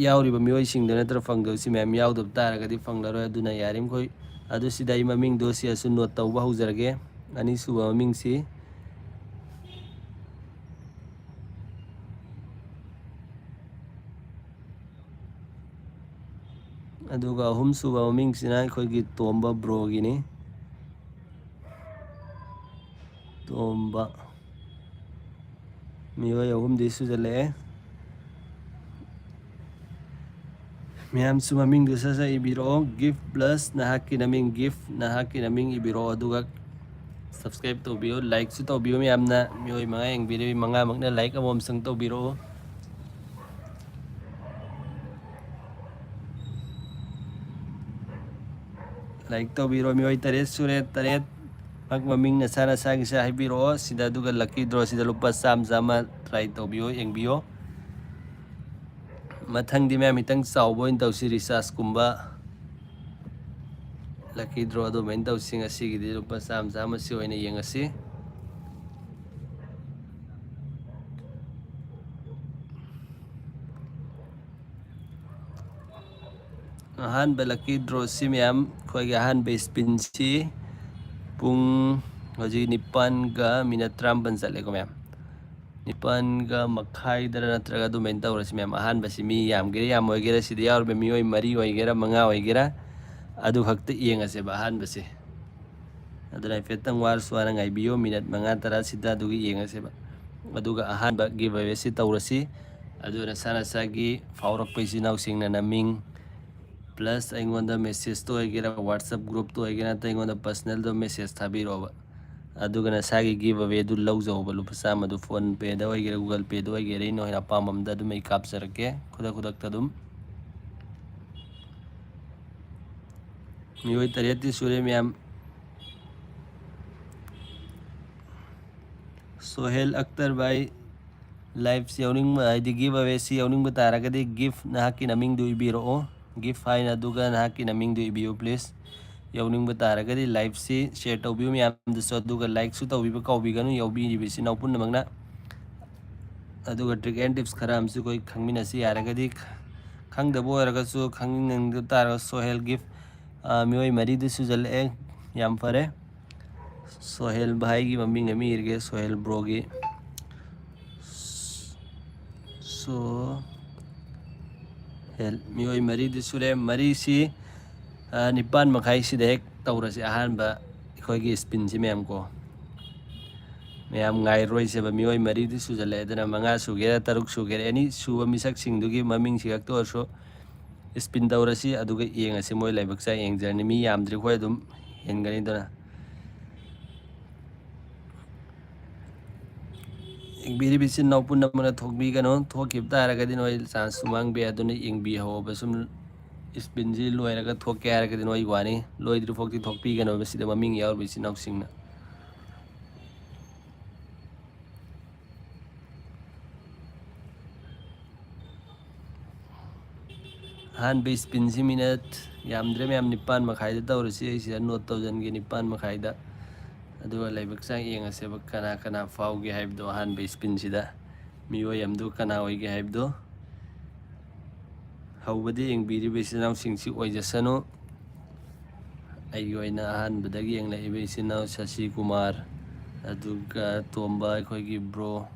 ꯌꯥꯎꯔꯤꯕ ꯃꯤꯑꯣꯏꯁꯤꯡꯗꯣ ꯅꯠꯇ꯭ꯔꯒ ꯐꯪꯗꯕꯁꯤ ꯃꯌꯥꯝ ꯌꯥꯎꯗꯕ ꯇꯥꯔꯒꯗꯤ ꯐꯪꯂꯔꯣꯏ ꯑꯗꯨꯅ ꯌꯥꯔꯤꯃꯈꯣꯏ ꯑꯗꯨ ꯁꯤꯗ ꯑꯩ ꯃꯃꯤꯡꯗꯣ ꯁꯤꯁꯨ ꯅꯣꯠ ꯇꯧꯕ ꯍꯧꯖꯔꯒꯦ ꯑꯅꯤꯁꯨꯕ ꯃꯃꯤꯡꯁꯤ ꯑꯗꯨꯒ ꯑꯍꯨꯝꯁꯨꯕ ꯃꯃꯤꯡꯁꯤꯅ ꯑꯩꯈꯣꯏꯒꯤ ꯇꯣꯝꯕ ꯕ꯭ꯔꯣꯒꯤꯅꯤ ꯇꯣꯝꯕ ꯃꯤꯑꯣꯏ 3ꯗꯤ ꯁꯨꯖꯜꯂꯛꯑꯦ ꯃꯌꯥꯝꯁꯨ ꯃꯃꯤꯡꯗꯨ ꯁꯠ ꯏꯕꯤꯔꯛꯑꯣ ꯒꯤꯐ ꯄ꯭ꯂꯁ ꯅꯍꯥꯛꯀꯤ ꯅꯃꯤꯡ ꯒꯤꯐ ꯅꯍꯥꯛꯀꯤ ꯅꯃꯤꯡ ꯏꯕꯤꯔꯛꯑꯣ ꯑꯗꯨꯒ ꯁꯕꯁꯀ꯭ꯔꯥꯏꯕ ꯇꯧꯕꯤꯌꯨ ꯂꯥꯏꯛꯁꯨ ꯇꯧꯕꯤꯌꯨ ꯌꯥꯝꯅ ꯃꯤꯑꯣꯏ 5 ꯌꯦꯡꯕꯤꯔꯤꯕ 5ꯃꯛꯅ ꯂꯥꯏꯛ ꯑꯃꯃꯝꯇꯪ ꯇꯧꯕꯤꯔꯛꯑꯣ ꯂꯥꯏꯛ ꯇꯧꯕꯤꯔꯣ ꯃꯤꯑꯣꯏ 8 ꯁꯨꯔꯦ 8 ꯃꯛ ꯃꯃꯤꯡ ꯅꯁꯥꯒꯤꯁꯦ ꯍꯥꯏꯕꯤꯔꯛꯑꯣ ꯁꯤꯗ ꯑꯗꯨꯒ ꯂꯛꯀꯤ ꯗ꯭ꯔꯣ ꯁꯤꯗ ꯂꯨꯄꯥ ꯆꯥꯝꯃ ꯇ꯭ꯔꯥꯏ ꯇꯧꯕꯤꯌꯣ ꯌꯦꯡꯕꯤꯌꯣ ꯃꯊꯪꯗꯤ ꯃꯌꯥꯝ ꯈꯤꯇꯪ ꯆꯥꯎꯕ ꯑꯣꯏꯅ ꯇꯧꯁꯤ ꯔꯤꯆꯥꯔꯖꯀꯨꯝꯕ ꯂꯛꯀꯤ ꯗ꯭ꯔꯣ ꯑꯗꯨꯃꯥꯏꯅ ꯇꯧꯁꯤ ꯉꯁꯤꯒꯤꯗꯤ ꯂꯨꯄꯥ ꯆꯥꯝꯃꯁꯤ ꯑꯣꯏꯅ ꯌꯦꯡꯉꯁꯤ ꯑꯍꯥꯟꯕ ꯂꯛꯀꯤ ꯗ꯭ꯔꯣꯁꯤ ꯃꯌꯥꯝ ꯑꯩꯈꯣꯏꯒꯤ ꯑꯍꯥꯟꯕ ꯁ꯭ꯄꯤꯟꯁꯤ ꯄꯨꯡ ꯍꯧꯖꯤꯛ 9:19 ꯆꯠꯂꯦꯀꯣ ꯃꯌꯥꯝ 9:30 ꯅꯠꯇ꯭ꯔꯒ ꯑꯗꯨꯃꯥꯏꯅ ꯇꯧꯔꯁꯤ ꯃꯌꯥꯝ ꯑꯍꯥꯟꯕꯁꯤ ꯃꯤ ꯌꯥꯝꯒꯦꯔꯥ ꯌꯥꯝꯃꯣꯏꯒꯦꯔꯥ ꯁꯤꯗ ꯌꯥꯎꯔꯤꯕ ꯃꯤꯑꯣꯏ 4 ꯑꯣꯏꯒꯦꯔꯥ 5 ꯑꯣꯏꯒꯦꯔꯥ ꯑꯗꯨ ꯈꯛꯇ ꯌꯦꯡꯉꯁꯦꯕ ꯑꯍꯥꯟꯕꯁꯦ ꯑꯗꯨꯅ ꯍꯥꯏꯐꯦꯠꯇꯪ ꯋꯥꯔꯁꯨ ꯋꯥꯅ ꯉꯥꯏꯕꯤꯌꯣ ꯃꯤꯅꯠ 5-10 ꯁꯤꯗ ꯑꯗꯨꯒ ꯌꯦꯡꯉꯁꯦꯕ ꯑꯗꯨꯒ ꯑꯍꯥꯟꯕ ꯒꯤꯞ ꯑꯋꯦꯁꯤ ꯇꯧꯔꯁꯤ ꯑꯗꯨꯅ ꯅꯁꯥꯒꯤ ꯐꯥꯎꯔꯛꯄ ꯏꯆꯤꯟ ꯏꯅꯥꯎꯁꯤꯡꯅ ꯅꯃꯤꯡ ꯄ꯭ꯂꯁ ꯑꯩꯉꯣꯟꯗ ꯃꯦꯁꯦꯖꯇ ꯑꯣꯏꯒꯦꯔꯥ ꯋꯥꯠꯁꯑꯞ ꯒ꯭ꯔꯨꯞꯇ ꯑꯣꯏꯒꯦꯔꯥ ꯅꯠꯇ꯭ꯔꯒ ꯑꯩꯉꯣꯟꯗ ꯄꯔꯁꯅꯦꯜꯗ ꯃꯦꯁꯦꯖ ꯊꯥꯕꯤꯔꯛꯑꯣꯕ ꯑꯗꯨꯒ ꯅꯁꯥꯒꯤ ꯒꯤꯞ ꯑꯋꯦꯗꯨ ꯂꯧꯖꯧꯕ ꯂꯨꯄꯥ 100ꯗꯨ ꯐꯣꯟ ꯄꯦꯗ ꯑꯣꯏꯒꯦꯔꯥ ꯒꯨꯒꯜ ꯄꯦꯗ ꯑꯣꯏꯒꯦꯔꯥ ꯅꯣꯏꯅ ꯑꯄꯥꯝꯕ ꯑꯃꯗ ꯑꯗꯨꯝ ꯑꯩ ꯀꯥꯞꯆꯔꯛꯀꯦ ꯈꯨꯗꯛꯇ ꯑꯗꯨꯝ ꯃꯤꯑꯣꯏ 8ꯇꯤ ꯁꯨꯔꯦ ꯃꯌꯥꯝ ꯁꯣꯍꯦꯜ ꯑꯛꯇꯔ ꯚꯥꯏ ꯂꯥꯏꯚꯁꯤ ꯌꯥꯎꯅꯤꯡꯕ ꯍꯥꯏꯗꯤ ꯒꯤꯞ ꯑꯋꯦꯁꯤ ꯌꯥꯎꯅꯤꯡꯕ ꯇꯥꯔꯒꯗꯤ ꯒꯤꯐ ꯅꯍꯥꯛꯀꯤ ꯅꯃꯤꯡꯗꯨ ꯏꯕꯤꯔꯛꯑꯣ ꯒꯤꯐ ꯍꯥꯏꯅ ꯑꯗꯨꯒ ꯅꯍꯥꯛꯀꯤ ꯅꯃꯤꯡꯗꯨ ꯏꯕꯤꯌꯨ ꯄ꯭ꯂꯤꯖ ꯌꯥꯎꯅꯤꯡꯕ ꯇꯥꯔꯒꯗꯤ ꯂꯥꯏꯚꯁꯤ ꯁꯦꯌꯔ ꯇꯧꯕꯤꯌꯨ ꯃꯌꯥꯝꯗꯁꯨ ꯑꯗꯨꯒ ꯂꯥꯏꯛꯁꯨ ꯇꯧꯕꯤꯕ ꯀꯥꯎꯕꯤꯒꯅꯨ ꯌꯥꯎꯕꯤꯔꯤꯕ ꯏꯆꯤꯟ ꯏꯅꯥꯎ ꯄꯨꯝꯅꯃꯛꯅ ꯑꯗꯨꯒ ꯇ꯭ꯔꯤꯛ ꯑꯦꯟ ꯇꯤꯞꯁ ꯈꯔ ꯑꯃꯁꯨ ꯑꯩꯈꯣꯏ ꯈꯪꯃꯤꯟꯅꯁꯤ ꯌꯥꯔꯒꯗꯤ ꯈꯪꯗꯕ ꯑꯣꯏꯔꯒꯁꯨ ꯈꯪꯅꯤꯡꯗꯕ ꯇꯥꯔꯒꯁꯨ ꯁꯣꯍꯦꯜ ꯒꯤꯐ ꯃꯤꯑꯣꯏ 4ꯗꯤ ꯁꯨꯖꯜꯂꯛꯑꯦ ꯌꯥꯝ ꯐꯔꯦ ꯁꯣꯍꯦꯜ ꯚꯥꯏꯒꯤ ꯃꯃꯤꯡ ꯑꯃ ꯏꯔꯒꯦ ꯁꯣꯍꯦꯜ ꯕ꯭ꯔꯣꯒꯤ ꯃꯤꯑꯣꯏ 4ꯗꯤ ꯁꯨꯔꯦ ꯃꯔꯤꯁꯤ 9:30 ꯍꯦꯛ ꯇꯧꯔꯁꯤ ꯑꯍꯥꯟꯕ ꯑꯩꯈꯣꯏꯒꯤ ꯁ꯭ꯄꯤꯟꯁꯤ ꯃꯌꯥꯝ ꯀꯣ ꯃꯌꯥꯝ ꯉꯥꯏꯔꯣꯏꯁꯦꯕ ꯃꯤꯑꯣꯏ 4ꯗꯤ ꯁꯨꯖꯜꯂꯛꯑꯦ ꯑꯗꯨꯅ 5 ꯁꯨꯒꯦꯔꯥ 6 ꯁꯨꯒꯦꯔꯥ ꯑꯦꯅꯤ ꯁꯨꯕ ꯃꯤꯁꯛꯁꯤꯡꯗꯨꯒꯤ ꯃꯃꯤꯡꯁꯤ ꯈꯛꯇ ꯑꯣꯏꯔꯁꯨ ꯁ꯭ꯄꯤꯟ ꯇꯧꯔꯁꯤ ꯑꯗꯨꯒ ꯌꯦꯡꯉꯁꯤ ꯃꯣꯏ ꯂꯥꯏꯕꯛ ꯆꯥꯡ ꯌꯦꯡꯖꯔꯅꯤ ꯃꯤ ꯌꯥꯝꯗ꯭ꯔꯤ ꯑꯩꯈꯣꯏ ꯑꯗꯨꯝ ꯍꯦꯟꯒꯅꯤ ꯑꯗꯨꯅ ꯌꯦꯡꯕꯤꯔꯤꯕ ꯏꯆꯤꯟ ꯏꯅꯥꯎ ꯄꯨꯝꯅꯃꯛꯅ ꯊꯣꯛꯄꯤꯒꯅꯨ ꯊꯣꯛꯈꯤꯕ ꯇꯥꯔꯒꯗꯤ ꯅꯣꯏ ꯆꯥꯟꯁꯁꯨ ꯃꯥꯡꯕ ꯌꯥꯏ ꯑꯗꯨꯅ ꯌꯦꯡꯕꯤꯍꯧꯕ ꯁꯨꯝ ꯁ꯭ꯄꯤꯟꯁꯤ ꯂꯣꯏꯔꯒ ꯊꯣꯛꯀꯦ ꯍꯥꯏꯔꯒꯗꯤ ꯅꯣꯏ ꯋꯥꯅꯤ ꯂꯣꯏꯗ꯭ꯔꯤꯐꯥꯎꯗꯤ ꯊꯣꯛꯄꯤꯒꯅꯣꯕ ꯁꯤꯗ ꯃꯃꯤꯡ ꯌꯥꯎꯔꯤꯕ ꯏꯆꯤꯟ ꯏꯅꯥꯎꯁꯤꯡꯅ ꯑꯍꯥꯟꯕ ꯁ꯭ꯄꯤꯟꯁꯤ ꯃꯤꯅꯠ ꯌꯥꯝꯗ꯭ꯔꯦ ꯃꯌꯥꯝ 9:30 ꯇꯧꯔꯁꯤ ꯑꯩ ꯁꯤꯗ ꯅꯣꯠ ꯇꯧꯖꯟꯒꯦ 9:30 ꯑꯗꯨꯒ ꯂꯥꯏꯕꯛ ꯆꯥꯡ ꯌꯦꯡꯉꯁꯦꯕ ꯀꯅꯥ ꯀꯅꯥ ꯐꯥꯎꯒꯦ ꯍꯥꯏꯕꯗꯣ ꯑꯍꯥꯟꯕ ꯁ꯭ꯄꯤꯟꯁꯤꯗ ꯃꯤꯑꯣꯏ ꯑꯃꯗꯨ ꯀꯅꯥ ꯑꯣꯏꯒꯦ ꯍꯥꯏꯕꯗꯣ ꯍꯧꯕꯗ ꯌꯦꯡꯕꯤꯔꯤꯕ ꯏꯆꯤꯟ ꯏꯅꯥꯎꯁꯤꯡꯁꯤ ꯑꯣꯏꯖꯁꯅꯨ ꯑꯩꯒꯤ ꯑꯣꯏꯅ ꯑꯍꯥꯟꯕꯗꯒꯤ ꯌꯦꯡꯂꯛꯏꯕ ꯏꯆꯤꯟ ꯏꯅꯥꯎ ꯁꯁꯤ ꯀꯨꯃꯥꯔ ꯑꯗꯨꯒ ꯇꯣꯝꯕ ꯑꯩꯈꯣꯏꯒꯤ ꯕ꯭ꯔꯣ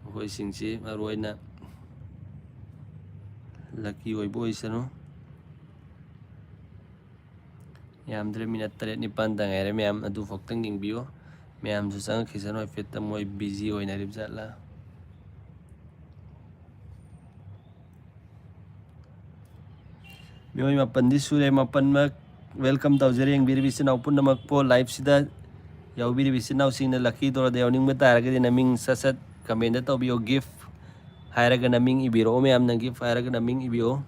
ꯃꯈꯣꯏꯁꯤꯡꯁꯤ ꯃꯔꯨꯑꯣꯏꯅ ꯂꯛꯀꯤ ꯑꯣꯏꯕ ꯑꯣꯏꯁꯅꯨ ꯌꯥꯝꯗ꯭ꯔꯦ ꯃꯤꯅꯠ 8-9ꯇ ꯉꯥꯏꯔꯦ ꯃꯌꯥꯝ ꯑꯗꯨ ꯐꯥꯎꯇꯪ ꯌꯦꯡꯕꯤꯌꯨ ꯃꯌꯥꯝꯁꯨ ꯆꯪꯉꯛꯈꯤꯁꯅꯨ ꯍꯥꯏꯐꯦꯠꯇ ꯃꯣꯏ ꯕꯤꯖꯤ ꯑꯣꯏꯅꯔꯤꯕ ꯖꯥꯠꯂꯥ ꯃꯤꯑꯣꯏ 9ꯗꯤ ꯁꯨꯔꯦ 9ꯃꯛ ꯋꯦꯜꯀꯝ ꯇꯧꯖꯔꯦ ꯌꯦꯡꯕꯤꯔꯤꯕ ꯏꯆꯤꯟ ꯏꯅꯥꯎ ꯄꯨꯝꯅꯃꯛꯄꯨ ꯂꯥꯏꯚꯁꯤꯗ ꯌꯥꯎꯕꯤꯔꯤꯕ ꯏꯆꯤꯟ ꯏꯅꯥꯎꯁꯤꯡꯅ ꯂꯛꯀꯤ ꯗ꯭ꯔꯣꯗ ꯌꯥꯎꯅꯤꯡꯕ ꯇꯥꯔꯒꯗꯤ ꯅꯃꯤꯡ ꯁꯠ ꯀꯃꯦꯟꯗ ꯇꯧꯕꯤꯌꯣ ꯒꯤꯐ ꯍꯥꯏꯔꯒ ꯅꯃꯤꯡ ꯏꯕꯤꯔꯛꯑꯣ ꯃꯌꯥꯝꯅ ꯒꯤꯐ ꯍꯥꯏꯔꯒ ꯅꯃꯤꯡ ꯏꯕꯤꯌꯣ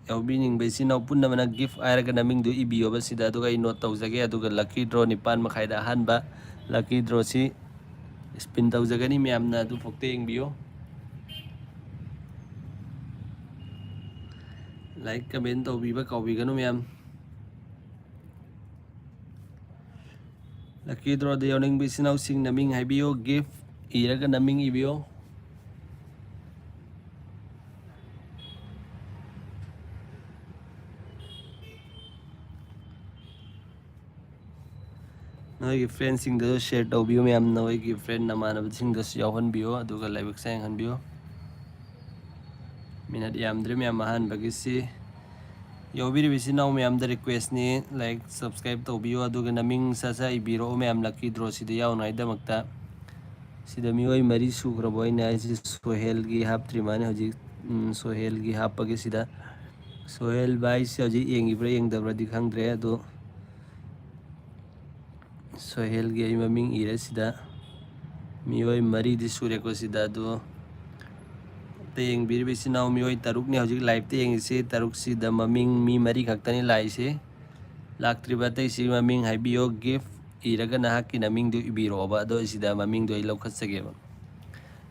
ꯌꯥꯎꯕꯤꯅꯤꯡꯕ ꯏꯆꯤꯟ ꯏꯅꯥꯎ ꯄꯨꯟꯅꯕꯅ ꯒꯤꯐ ꯍꯥꯏꯔꯒ ꯅꯃꯤꯡꯗꯨ ꯏꯕꯤꯌꯣꯕ ꯁꯤꯗ, ꯑꯗꯨꯒ ꯑꯩ ꯅꯣꯠ ꯇꯧꯖꯒꯦ, ꯑꯗꯨꯒ ꯂꯛꯀꯤ ꯗ꯭ꯔꯣ 9:30ꯗ ꯑꯍꯥꯟꯕ ꯂꯛꯀꯤ ꯗ꯭ꯔꯣꯁꯤ ꯁ꯭ꯄꯤꯟ ꯇꯧꯖꯒꯅꯤ. ꯃꯌꯥꯝꯅ ꯑꯗꯨꯐꯥꯎꯇ ꯌꯦꯡꯕꯤꯌꯨ. ꯂꯥꯏꯛ ꯀꯃꯦꯟ ꯇꯧꯕꯤꯕ ꯀꯥꯎꯕꯤꯒꯅꯨ ꯃꯌꯥꯝ. ꯂꯛꯀꯤ ꯗ꯭ꯔꯣꯗ ꯌꯥꯎꯅꯤꯡꯕ ꯏꯆꯤꯟ ꯏꯅꯥꯎꯁꯤꯡ ꯅꯃꯤꯡ ꯍꯥꯏꯕꯤꯌꯨ, ꯒꯤꯐ ꯏꯔꯒ ꯅꯃꯤꯡ ꯏꯕꯤꯌꯨ. ꯅꯣꯏꯒꯤ ꯐ꯭ꯔꯦꯟꯁꯤꯡꯗꯁꯨ ꯁꯦꯌꯔ ꯇꯧꯕꯤꯌꯨ ꯃꯌꯥꯝ. ꯅꯣꯏꯒꯤ ꯐ꯭ꯔꯦꯟ ꯅꯃꯥꯟꯅꯕꯁꯤꯡꯗꯁꯨ ꯌꯥꯎꯍꯟꯕꯤꯌꯨ, ꯑꯗꯨꯒ ꯂꯥꯏꯕꯛ ꯆꯥꯌꯦꯡꯍꯟꯕꯤꯌꯨ. ꯃꯤꯅꯠ ꯌꯥꯝꯗ꯭ꯔꯦ ꯃꯌꯥꯝ ꯑꯍꯥꯟꯕꯒꯤꯁꯤ. ꯌꯥꯎꯕꯤꯔꯤꯕ ꯏꯆꯤꯟ ꯏꯅꯥꯎ ꯃꯌꯥꯝꯗ ꯔꯤꯀ꯭ꯋꯦꯁꯅꯤ, ꯂꯥꯏꯛ ꯁꯕꯁꯀ꯭ꯔꯥꯏꯕ ꯇꯧꯕꯤꯌꯨ, ꯑꯗꯨꯒ ꯅꯃꯤꯡ ꯁꯠ ꯏꯕꯤꯔꯛꯑꯣ ꯃꯌꯥꯝ ꯂꯛꯀꯤ ꯗ꯭ꯔꯣꯁꯤꯗ ꯌꯥꯎꯅꯉꯥꯏꯗꯃꯛꯇ. ꯁꯤꯗ ꯃꯤꯑꯣꯏ 4 ꯁꯨꯈ꯭ꯔꯕ ꯑꯩꯅ ꯍꯥꯏꯁꯤ. ꯁꯣꯍꯦꯜꯒꯤ ꯍꯥꯞꯇ꯭ꯔꯤ ꯃꯥꯅꯤ ꯍꯧꯖꯤꯛ. ꯁꯣꯍꯦꯜꯒꯤ ꯍꯥꯞꯄꯒꯦ ꯁꯤꯗ. ꯁꯣꯍꯦꯜ ꯚꯥꯏꯁꯦ ꯍꯧꯖꯤꯛ ꯌꯦꯡꯉꯤꯕ꯭ꯔꯥ ꯌꯦꯡꯗꯕ꯭ꯔꯗꯤ ꯈꯪꯗ꯭ꯔꯦ, ꯑꯗꯣ ꯁꯣꯍꯦꯜꯒꯤ ꯑꯩ ꯃꯃꯤꯡ ꯏꯔꯦ ꯁꯤꯗ. ꯃꯤꯑꯣꯏ 4ꯗꯤ ꯁꯨꯔꯦꯀꯣ ꯁꯤꯗ. ꯑꯗꯣ ꯌꯦꯡꯕꯤꯔꯤꯕ ꯏꯆꯤꯟ ꯏꯅꯥꯎ ꯃꯤꯑꯣꯏ 3ꯅꯤ ꯍꯧꯖꯤꯛ ꯂꯥꯏꯚꯇ ꯌꯦꯡꯉꯤꯁꯤ. 3ꯁꯤꯗ ꯃꯃꯤꯡ ꯃꯤ 4 ꯈꯛꯇꯅꯤ ꯂꯥꯛꯏꯁꯤ. ꯂꯥꯛꯇ꯭ꯔꯤꯕ ꯑꯇꯩꯁꯤ ꯃꯃꯤꯡ ꯍꯥꯏꯕꯤꯌꯣ, ꯒꯤꯐ ꯏꯔꯒ ꯅꯍꯥꯛꯀꯤ ꯅꯃꯤꯡꯗꯨ ꯏꯕꯤꯔꯛꯑꯣꯕ. ꯑꯗꯣ ꯁꯤꯗ ꯃꯃꯤꯡꯗꯣ ꯑꯩ ꯂꯧꯈꯠꯆꯒꯦꯕ.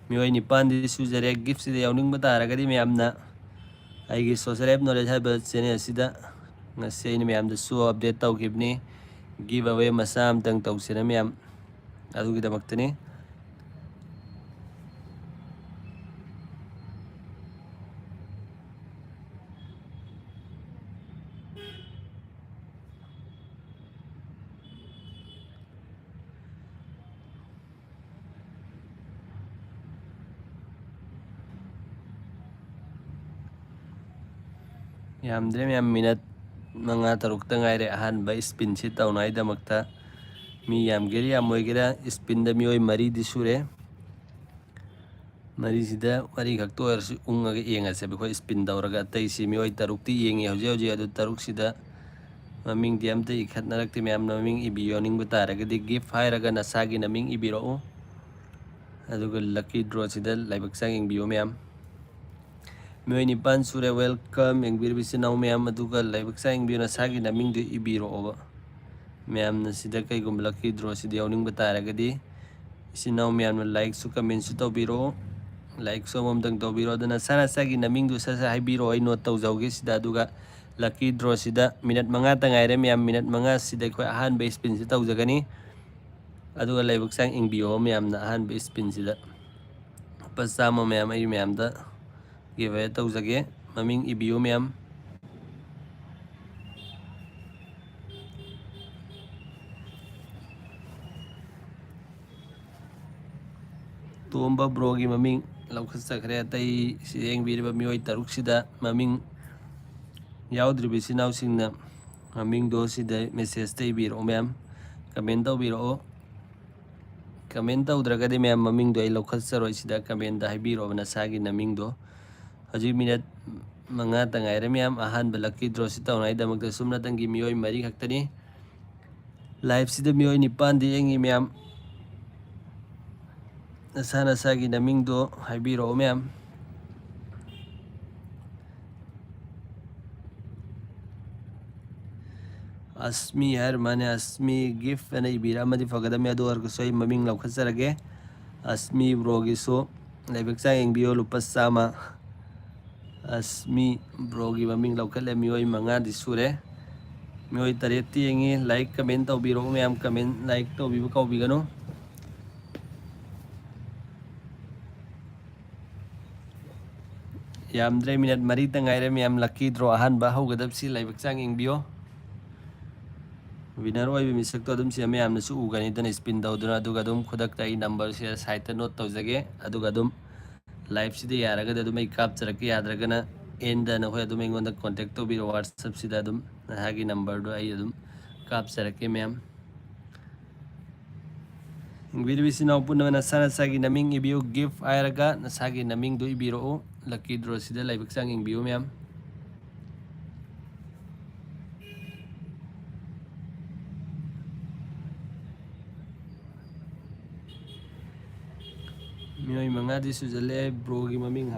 ꯃꯤꯑꯣꯏ 9ꯗꯤ ꯁꯨꯖꯔꯦ. ꯒꯤꯐꯁꯤꯗ ꯌꯥꯎꯅꯤꯡꯕ ꯇꯥꯔꯒꯗꯤ ꯃꯌꯥꯝꯅ ꯑꯩꯒꯤ ꯁꯣꯁꯤꯌꯦꯜ ꯑꯦꯞ ꯅꯣꯂꯦꯖ ꯍꯥꯏꯕ ꯆꯦꯅꯦꯜ ꯑꯁꯤꯗ ꯉꯁꯤ ꯑꯩꯅ ꯃꯌꯥꯝꯗꯁꯨ ꯑꯞꯗꯦꯠ ꯇꯧꯈꯤꯕꯅꯤ. ꯒꯤቭ ꯑꯋꯦ ꯃꯆꯥ ꯑꯃꯇꯪ ꯇꯧꯁꯤꯅ ꯃꯌꯥꯝ, ꯑꯗꯨꯒꯤꯗꯃꯛꯇꯅꯤ. ꯌꯥꯝꯗ꯭ꯔꯦ ꯃꯌꯥꯝ, ꯃꯤꯅꯠ 5-6ꯇ ꯉꯥꯏꯔꯦ ꯑꯍꯥꯟꯕ ꯁ꯭ꯄꯤꯟꯁꯤ ꯇꯧꯅꯉꯥꯏꯗꯃꯛꯇ. ꯃꯤ ꯌꯥꯝꯒꯦꯔꯥ ꯌꯥꯝꯃꯣꯏꯒꯦꯔꯥ ꯁ꯭ꯄꯤꯟꯗ ꯃꯤꯑꯣꯏ 4ꯗꯤ ꯁꯨꯔꯦ. 4ꯁꯤꯗ 4 ꯈꯛꯇ ꯑꯣꯏꯔꯁꯨ ꯎꯪꯉꯒ ꯌꯦꯡꯉꯁꯦꯕ ꯑꯩꯈꯣꯏ ꯁ꯭ꯄꯤꯟ ꯇꯧꯔꯒ. ꯑꯇꯩꯁꯤ ꯃꯤꯑꯣꯏ 6ꯇꯤ ꯌꯦꯡꯉꯤ ꯍꯧꯖꯤꯛ ꯍꯧꯖꯤꯛ. ꯑꯗꯨ 6ꯁꯤꯗ ꯃꯃꯤꯡꯗꯤ ꯑꯝꯇ ꯏꯈꯠꯅꯔꯛꯇꯦ. ꯃꯌꯥꯝꯅ ꯃꯃꯤꯡ ꯏꯕꯤꯌꯅꯤꯡꯕ ꯇꯥꯔꯒꯗꯤ ꯒꯤꯐ ꯍꯥꯏꯔꯒ ꯅꯁꯥꯒꯤ ꯅꯃꯤꯡ ꯏꯕꯤꯔꯛꯎ, ꯑꯗꯨꯒ ꯂꯛꯀꯤ ꯗ꯭ꯔꯣꯁꯤꯗ ꯂꯥꯏꯕꯛ ꯆꯥꯡ ꯌꯦꯡꯕꯤꯌꯨ ꯃꯌꯥꯝ. ꯃꯤꯑꯣꯏ 9 ꯁꯨꯔꯦ. ꯋꯦꯜꯀꯝ ꯌꯦꯡꯕꯤꯔꯤꯕ ꯏꯆꯤꯟ ꯏꯅꯥꯎ ꯃꯌꯥꯝ, ꯑꯗꯨꯒ ꯂꯥꯏꯕꯛ ꯆꯥꯡ ꯌꯦꯡꯕꯤꯌꯨ, ꯅꯁꯥꯒꯤ ꯅꯃꯤꯡꯗꯨ ꯏꯕꯤꯔꯛꯑꯣꯕ. ꯃꯌꯥꯝꯅ ꯁꯤꯗ ꯀꯩꯒꯨꯝꯕ ꯂꯛꯀꯤ ꯗ꯭ꯔꯣꯁꯤꯗ ꯌꯥꯎꯅꯤꯡꯕ ꯇꯥꯔꯒꯗꯤ ꯏꯆꯤꯟ ꯏꯅꯥꯎ ꯃꯌꯥꯝꯅ ꯂꯥꯏꯛꯁꯨ ꯀꯃꯦꯟꯁꯨ ꯇꯧꯕꯤꯔꯛꯑꯣ. ꯂꯥꯏꯛꯁꯨ ꯑꯃꯃꯝꯇꯪ ꯇꯧꯕꯤꯔꯛꯑꯣ. ꯑꯗꯨꯅ ꯅꯁꯥꯒꯤ ꯅꯃꯤꯡꯗꯨ ꯁꯠ ꯍꯥꯏꯕꯤꯔꯛꯑꯣ, ꯑꯩ ꯅꯣꯠ ꯇꯧꯖꯧꯒꯦ ꯁꯤꯗ. ꯑꯗꯨꯒ ꯂꯛꯀꯤ ꯗ꯭ꯔꯣꯁꯤꯗ ꯃꯤꯅꯠ 5ꯇ ꯉꯥꯏꯔꯦ ꯃꯌꯥꯝ. ꯃꯤꯅꯠ 5ꯁꯤꯗ ꯑꯩꯈꯣꯏ ꯑꯍꯥꯟꯕ ꯁ꯭ꯄꯤꯟꯁꯤ ꯇꯧꯖꯒꯅꯤ, ꯑꯗꯨꯒ ꯂꯥꯏꯕꯛ ꯆꯥꯡ ꯌꯦꯡꯕꯤꯌꯣ ꯃꯌꯥꯝꯅ ꯑꯍꯥꯟꯕ ꯁ꯭ꯄꯤꯟꯁꯤꯗ. ꯂꯨꯄꯥ 100 ꯃꯌꯥꯝ ꯑꯩ ꯃꯌꯥꯝꯗ ꯒꯤꯚ ꯑꯋꯦ ꯇꯧꯖꯒꯦ. ꯃꯃꯤꯡ ꯏꯕꯤꯌꯨ ꯃꯌꯥꯝ. ꯇꯣꯝꯕ ꯕ꯭ꯔꯣꯒꯤ ꯃꯃꯤꯡ ꯂꯧꯈꯠꯆꯈ꯭ꯔꯦ. ꯑꯇꯩ ꯁꯤꯗ ꯌꯦꯡꯕꯤꯔꯤꯕ ꯃꯤꯑꯣꯏ 6ꯁꯤꯗ ꯃꯃꯤꯡ ꯌꯥꯎꯗ꯭ꯔꯤꯕ ꯏꯆꯤꯟ ꯏꯅꯥꯎꯁꯤꯡꯅ ꯃꯃꯤꯡꯗꯣ ꯁꯤꯗ ꯃꯦꯁꯦꯖꯇ ꯏꯕꯤꯔꯛꯑꯣ ꯃꯌꯥꯝ. ꯀꯃꯦꯟ ꯇꯧꯕꯤꯔꯛꯑꯣ. ꯀꯃꯦꯟ ꯇꯧꯗ꯭ꯔꯒꯗꯤ ꯃꯌꯥꯝ ꯃꯃꯤꯡꯗꯣ ꯑꯩ ꯂꯧꯈꯠꯆꯔꯣꯏ. ꯁꯤꯗ ꯀꯃꯦꯟꯗ ꯍꯥꯏꯕꯤꯔꯛꯑꯣꯕ ꯅꯁꯥꯒꯤ ꯅꯃꯤꯡꯗꯣ. ꯍꯧꯖꯤꯛ ꯃꯤꯅꯠ 5ꯇ ꯉꯥꯏꯔꯦ ꯃꯌꯥꯝ. ꯑꯍꯥꯟꯕ ꯂꯛꯀꯤ ꯗ꯭ꯔꯣꯁꯤ ꯇꯧꯅꯉꯥꯏꯗꯃꯛꯇ ꯁꯨꯞꯅꯇꯪꯒꯤ ꯃꯤꯑꯣꯏ 4 ꯈꯛꯇꯅꯤ. ꯂꯥꯏꯚꯁꯤꯗ ꯃꯤꯑꯣꯏ 9ꯗꯤ ꯌꯦꯡꯉꯤ ꯃꯌꯥꯝ. ꯅꯁꯥꯒꯤ ꯅꯃꯤꯡꯗꯣ ꯍꯥꯏꯕꯤꯔꯛꯑꯣ ꯃꯌꯥꯝ. ꯑꯁꯃꯤ ꯍꯥꯏꯔ ꯃꯥꯅꯦ. ꯑꯁꯃꯤ ꯒꯤꯐ ꯑꯅ ꯏꯕꯤꯔꯛꯑꯃꯗꯤ ꯐꯒꯗꯕꯅꯤ, ꯑꯗꯨ ꯑꯣꯏꯔꯒꯁꯨ ꯑꯩ ꯃꯃꯤꯡ ꯂꯧꯈꯠꯆꯔꯒꯦ. ꯑꯁꯃꯤ ꯕ꯭ꯔꯣꯒꯤꯁꯨ ꯂꯥꯏꯕꯛ ꯆꯥꯡ ꯌꯦꯡꯕꯤꯌꯨ, ꯂꯨꯄꯥ 100. ꯑꯁꯃꯤ ꯕ꯭ꯔꯣꯒꯤ ꯃꯃꯤꯡ ꯂꯧꯈꯠꯂꯦ. ꯃꯤꯑꯣꯏ 5ꯗꯤ ꯁꯨꯔꯦ. ꯃꯤꯑꯣꯏ 8ꯇꯤ ꯌꯦꯡꯉꯤ. ꯂꯥꯏꯛ ꯀꯃꯦꯟ ꯇꯧꯕꯤꯔꯛꯑꯣ ꯃꯌꯥꯝ. ꯀꯃꯦꯟ ꯂꯥꯏꯛ ꯇꯧꯕꯤꯕ ꯀꯥꯎꯕꯤꯒꯅꯨ. ꯌꯥꯝꯗ꯭ꯔꯦ, ꯃꯤꯅꯠ 4ꯇ ꯉꯥꯏꯔꯦ ꯃꯌꯥꯝ. ꯂꯛꯀꯤ ꯗ꯭ꯔꯣ ꯑꯍꯥꯟꯕ ꯍꯧꯒꯗꯕꯁꯤ ꯂꯥꯏꯕꯛ ꯆꯥꯡ ꯌꯦꯡꯕꯤꯌꯣ. ꯋꯤꯅꯔ ꯑꯣꯏꯕ ꯃꯤꯁꯛꯇꯣ ꯑꯗꯨꯝ ꯁꯤꯗ ꯃꯌꯥꯝꯅꯁꯨ ꯎꯒꯅꯤꯗꯅ ꯁ꯭ꯄꯤꯟ ꯇꯧꯗꯨꯅ. ꯑꯗꯨꯒ ꯑꯗꯨꯝ ꯈꯨꯗꯛꯇ ꯑꯩ ꯅꯝꯕꯔꯁꯤꯗ ꯁꯥꯏꯠꯇ ꯅꯣꯠ ꯇꯧꯖꯒꯦ. ꯑꯗꯨꯒ ꯑꯗꯨꯝ ꯂꯥꯏꯚꯁꯤꯗ ꯌꯥꯔꯒꯗꯤ ꯑꯗꯨꯝ ꯑꯩ ꯀꯥꯞꯆꯔꯛꯀꯦ, ꯌꯥꯗ꯭ꯔꯒꯅ ꯑꯦꯟꯗ ꯅꯈꯣꯏ ꯑꯗꯨꯝ ꯑꯩꯉꯣꯟꯗ ꯀꯣꯟꯇꯦꯛ ꯇꯧꯕꯤꯔꯛꯑꯣ. ꯋꯥꯠꯁꯑꯦꯞꯁꯤꯗ ꯑꯗꯨꯝ ꯅꯁꯥꯒꯤ ꯅꯝꯕꯔꯗꯣ ꯑꯩ ꯑꯗꯨꯝ ꯀꯥꯞꯆꯔꯛꯀꯦ ꯃꯌꯥꯝ. ꯌꯦꯡꯕꯤꯔꯤꯕ ꯏꯆꯤꯟ ꯏꯅꯥꯎ ꯄꯨꯝꯅꯃꯛ ꯅꯁꯥꯒꯤ ꯅꯃꯤꯡ ꯏꯕꯤꯌꯨ, ꯒꯤꯐ ꯍꯥꯏꯔꯒ ꯅꯁꯥꯒꯤ ꯅꯃꯤꯡꯗꯨ ꯏꯕꯤꯔꯛꯎ. ꯂꯛꯀꯤ ꯗ꯭ꯔꯣꯁꯤꯗ ꯂꯥꯏꯕꯛ ꯆꯥꯡ ꯌꯦꯡꯕꯤꯌꯨ ꯃꯌꯥꯝ. ꯃꯤꯑꯣꯏ 5ꯗꯤ ꯁꯨꯖꯜꯂꯦ. ꯕ꯭ꯔꯣꯒꯤ ꯃꯃꯤꯡ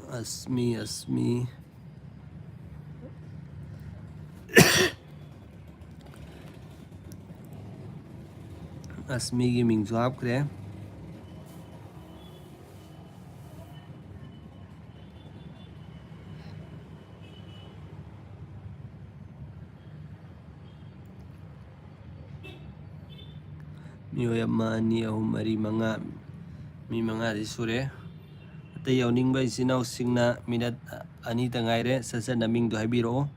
Asmi Asmigi mingsu hapkhre. Mioi ama ani ahum mari manga mi manga di sure. Atay yawningba isinawsingna minute ani ta ngaire sasa naming do haibiro.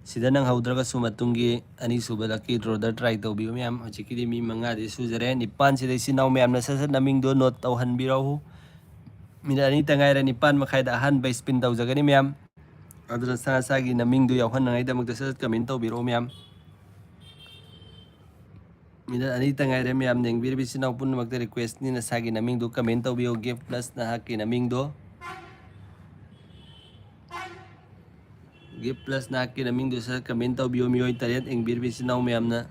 Sida nang haudragasu matungi ani suba lucky draw da try tawbiyo miyam. Hojikidi mi manga di sujare nipan sida isinaw miyamna sasa naming do note tawhanbirahu. Minute ani ta ngaire nipan makhayda ahanba spin tawjagani miyam. Aduna sagi naming do yawhanangaydamakta sasa comment tawbiro miyam. Minute ani ta ngaire miyam nengbir bisinaw punnamakta request ni nasagi naming do comment tawbiyo give plus na haki naming do. Give plus na haki naming do sa comment tawbiyo mioi taret engbir bisinaw miyamna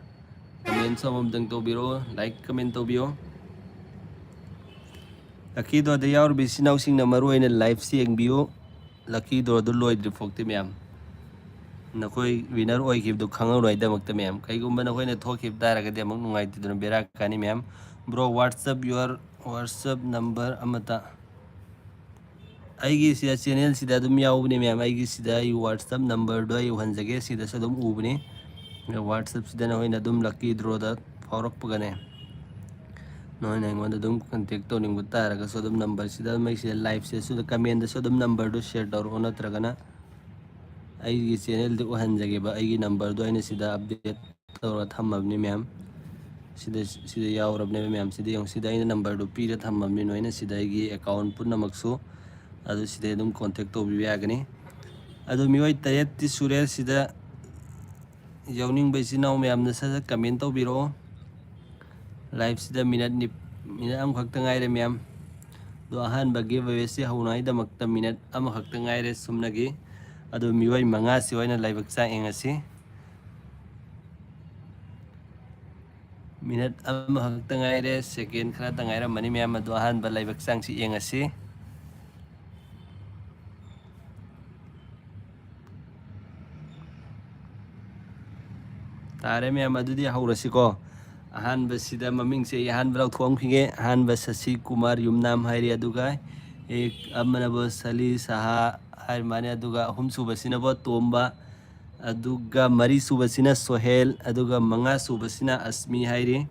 comment sa mamdang tawbiro like comment tawbiyo. Lucky do da yaur bisinaw sing na maru na live si engbiyo. Lucky do loy defokti miyam. Nakoi winner oi kib do khangau roi da makta miyam. Kai gumba nakoi na thokib daragadi amang nungai tiduna bera kani miyam. Bro WhatsApp your WhatsApp number amata. Aigi sida channel sida dum yaubni miyam. Aigi sida I WhatsApp number do I hanjage sida sa dum ubni. WhatsApp sida nakoi na dum lucky draw da faurok pagane. Noi na ngon dum contact to ning butaraga so dum number sida mai sida live se so comment da so dum number do share dawr ona tragana. Aigi channel do hanjage ba aigi number do aina sida update tawra thammabni miyam. Sida yaurabne miyam sida yung sida aina number do pira thammabni noina sida aigi account punna maksu. Adu sida dum contact to biyagani. Adu mioi taret ti sure sida yawning ba isinaw miyam na sa comment to biro. Live sida minute am khakta ngaire miyam. Do ahan ba giveaway si haunay da makta minute am khakta ngaire sumnagi. Adu mioi manga si waina live aksa engasi. Minute am khakta ngaire second khara ta ngaire mani miyam adu ahan ba live aksa si engasi. Tare miyam adu di haurasi ko. Ahan ba sida maming se ahan ba thong khige ahan ba Sasi Kumar yumnam hairi aduga ek amana ba Sali Saha hai mane aduga hum subasina ba Tomba aduga mari subasina Sohel aduga manga subasina Asmi hairi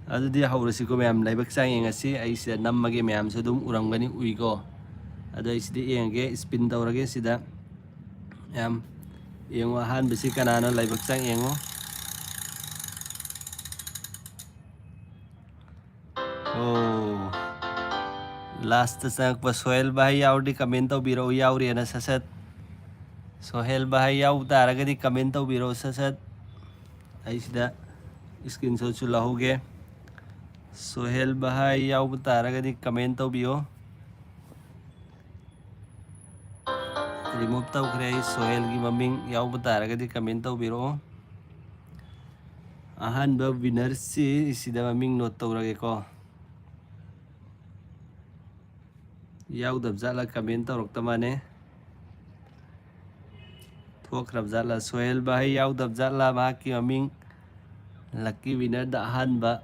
adu di haurasi ko miyam laibak sang engasi ai sida nammage miyam sadum uramgani uigo adu ai sida engage spin tawrage sida miyam yengo ahan ba si kanana laibak sang yengo. Oh, last sang pa Sohel Bahai yaudi comment biro yauri na sasat. Sohel Bahai yaw taraga di comment biro sasat. Ay sida screenshot sula hoge. Sohel Bahai yaw taraga di comment biro. Remove taw kre Sohel gi maming yaw taraga di comment biro. Ahan ba winner si sida maming note tawrage ko. Yaw dabzala comment rok tamane thok rabzala Sohel Bahai yaw dabzala maki maming lucky winner da ahan ba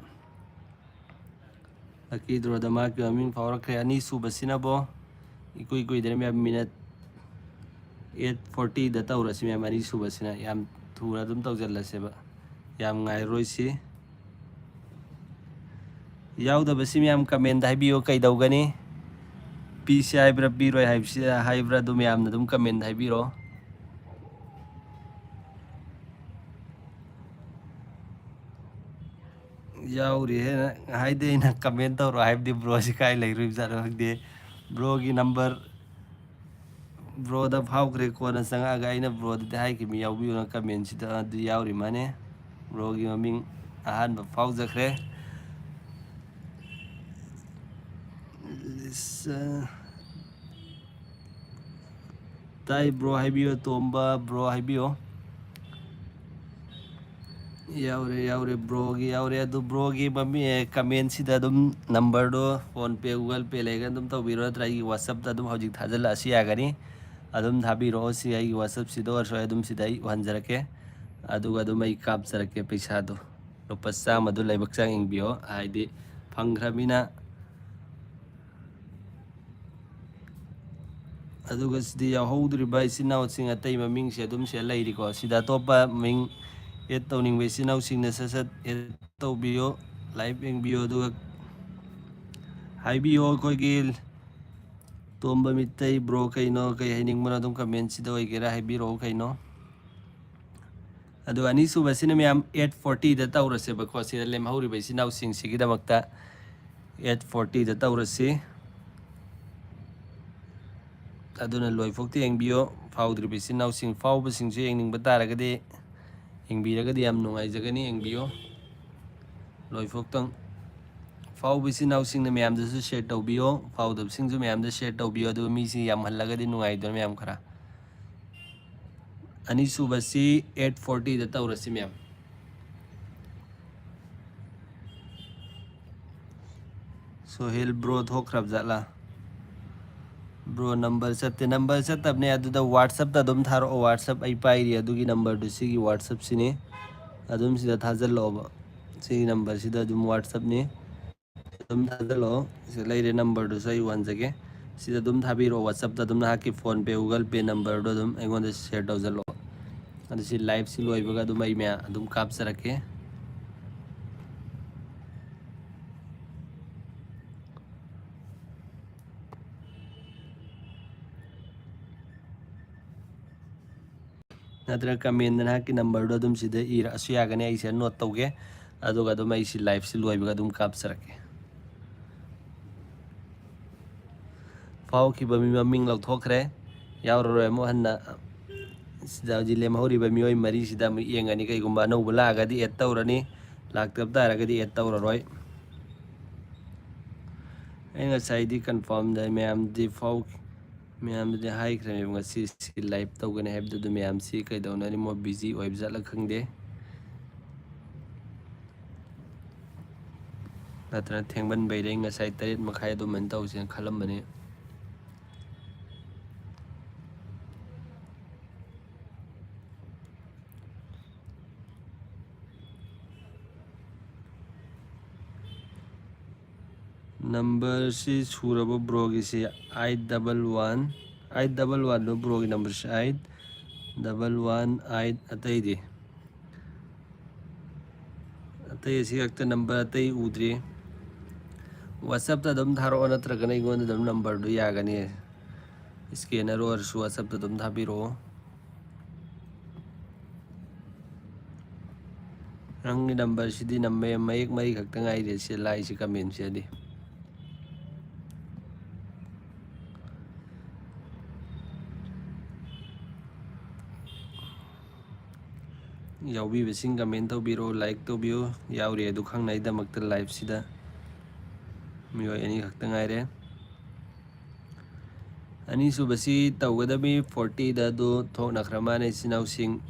lucky draw da maki maming fawrak kre ani subasina bo ikui dere miyam minute 8:40 da tawrasi miyam ani subasina yam thura dum tawjallase ba yam ngai roisi yaw da basi miyam comment haibiyo kai dawgani PC haibra biro haibra dum yam na dum comment haibiro. Yauri he haide na comment tawro haib di bro si kai lai rib zaro de bro gi number bro da phau kre ko na sanga ga ina bro da hai ki mi yaw bi na comment si da du yauri mane bro gi maming ahan ba phau zakre tai bro haibio Tomba bro haibio yaure brogi yaure adu brogi mami comment sida adum number do phone pay google pay lega adum tawbiro natra ai whatsapp da adum hojik thajala asi yagani adum thabiro si ai whatsapp sida or so adum sida ai hanjarake aduga adum ai kapjarake paisa do lupa chama do laibak chang ingbiyo haidi phangkhramina aduga sidi yahoudriba isinau sing atai maming se adum se lairi ko sida topa ming et tawning be sinau sing na sasat et tawbiyo live engbiyo aduga haibiyo koigi tomba mitai bro kaino kai haining mana adum comment sida oigera haibiro kaino adu ani suba sina myam 840 da tawrase ba ko sida lem hauri be sinau sing sigida makta 840 da tawrase aduna loi fokti engbiyo faudri be sinau sing fauba sing je engning bataragade engbiragadi yam nungai jagani engbiyo loi foktang fauba sinau sing na myam da su share tawbiyo faudab sing ju myam da share tawbiyo adu mi si yam hallagadi nungai do myam khara ani suba si 840 da tawrase myam sohel bro thokrab jala bro number satabne aduda whatsapp da dum tharo whatsapp ai pairi adugi number du sigi whatsapp sine adum sida thajal lo sigi number sida dum whatsapp ni dum thajal lo se laire number du sai wanjage sida dum thabiro whatsapp da dum haki phone pay google pay number do dum engon share dawjalo adu si live si loibaga dum ai me adum kapsarake natra comment na ki number do dum sida ira asu yagani ai se note tawge aduga dum ai si live si loibaga dum kapsarake fau ki bami maming lau thokre yauro ro mo hanna sida ji lem hori ba mioi mari sida mu yengani kai gumba no bula gadi et tawrani laktab taragadi et tawraroi enga saidi confirm da myam di fau myam di hai krem ngasi si live tawgani heb du myam si kai dawnani mo busy oib jala khangde natra thengban beire nga sai tarit makhai du man taw sen khalam bani number si surabo bro gi si 811 no bro gi number si 8118 atai di atai si akta number atai udri whatsapp ta dum tharo natragana ingon dum number du yagani scanner or su whatsapp ta dum thabiro rangi number sidi namme mayek mari khakta ngai re si lai si comment si adi yawi besing comment tawbiro like tawbiyo yauri adu khangnai damakta live sida mioi ani khakta ngai re ani subasi tawgadabi 40 da do thokna khramane sinau sing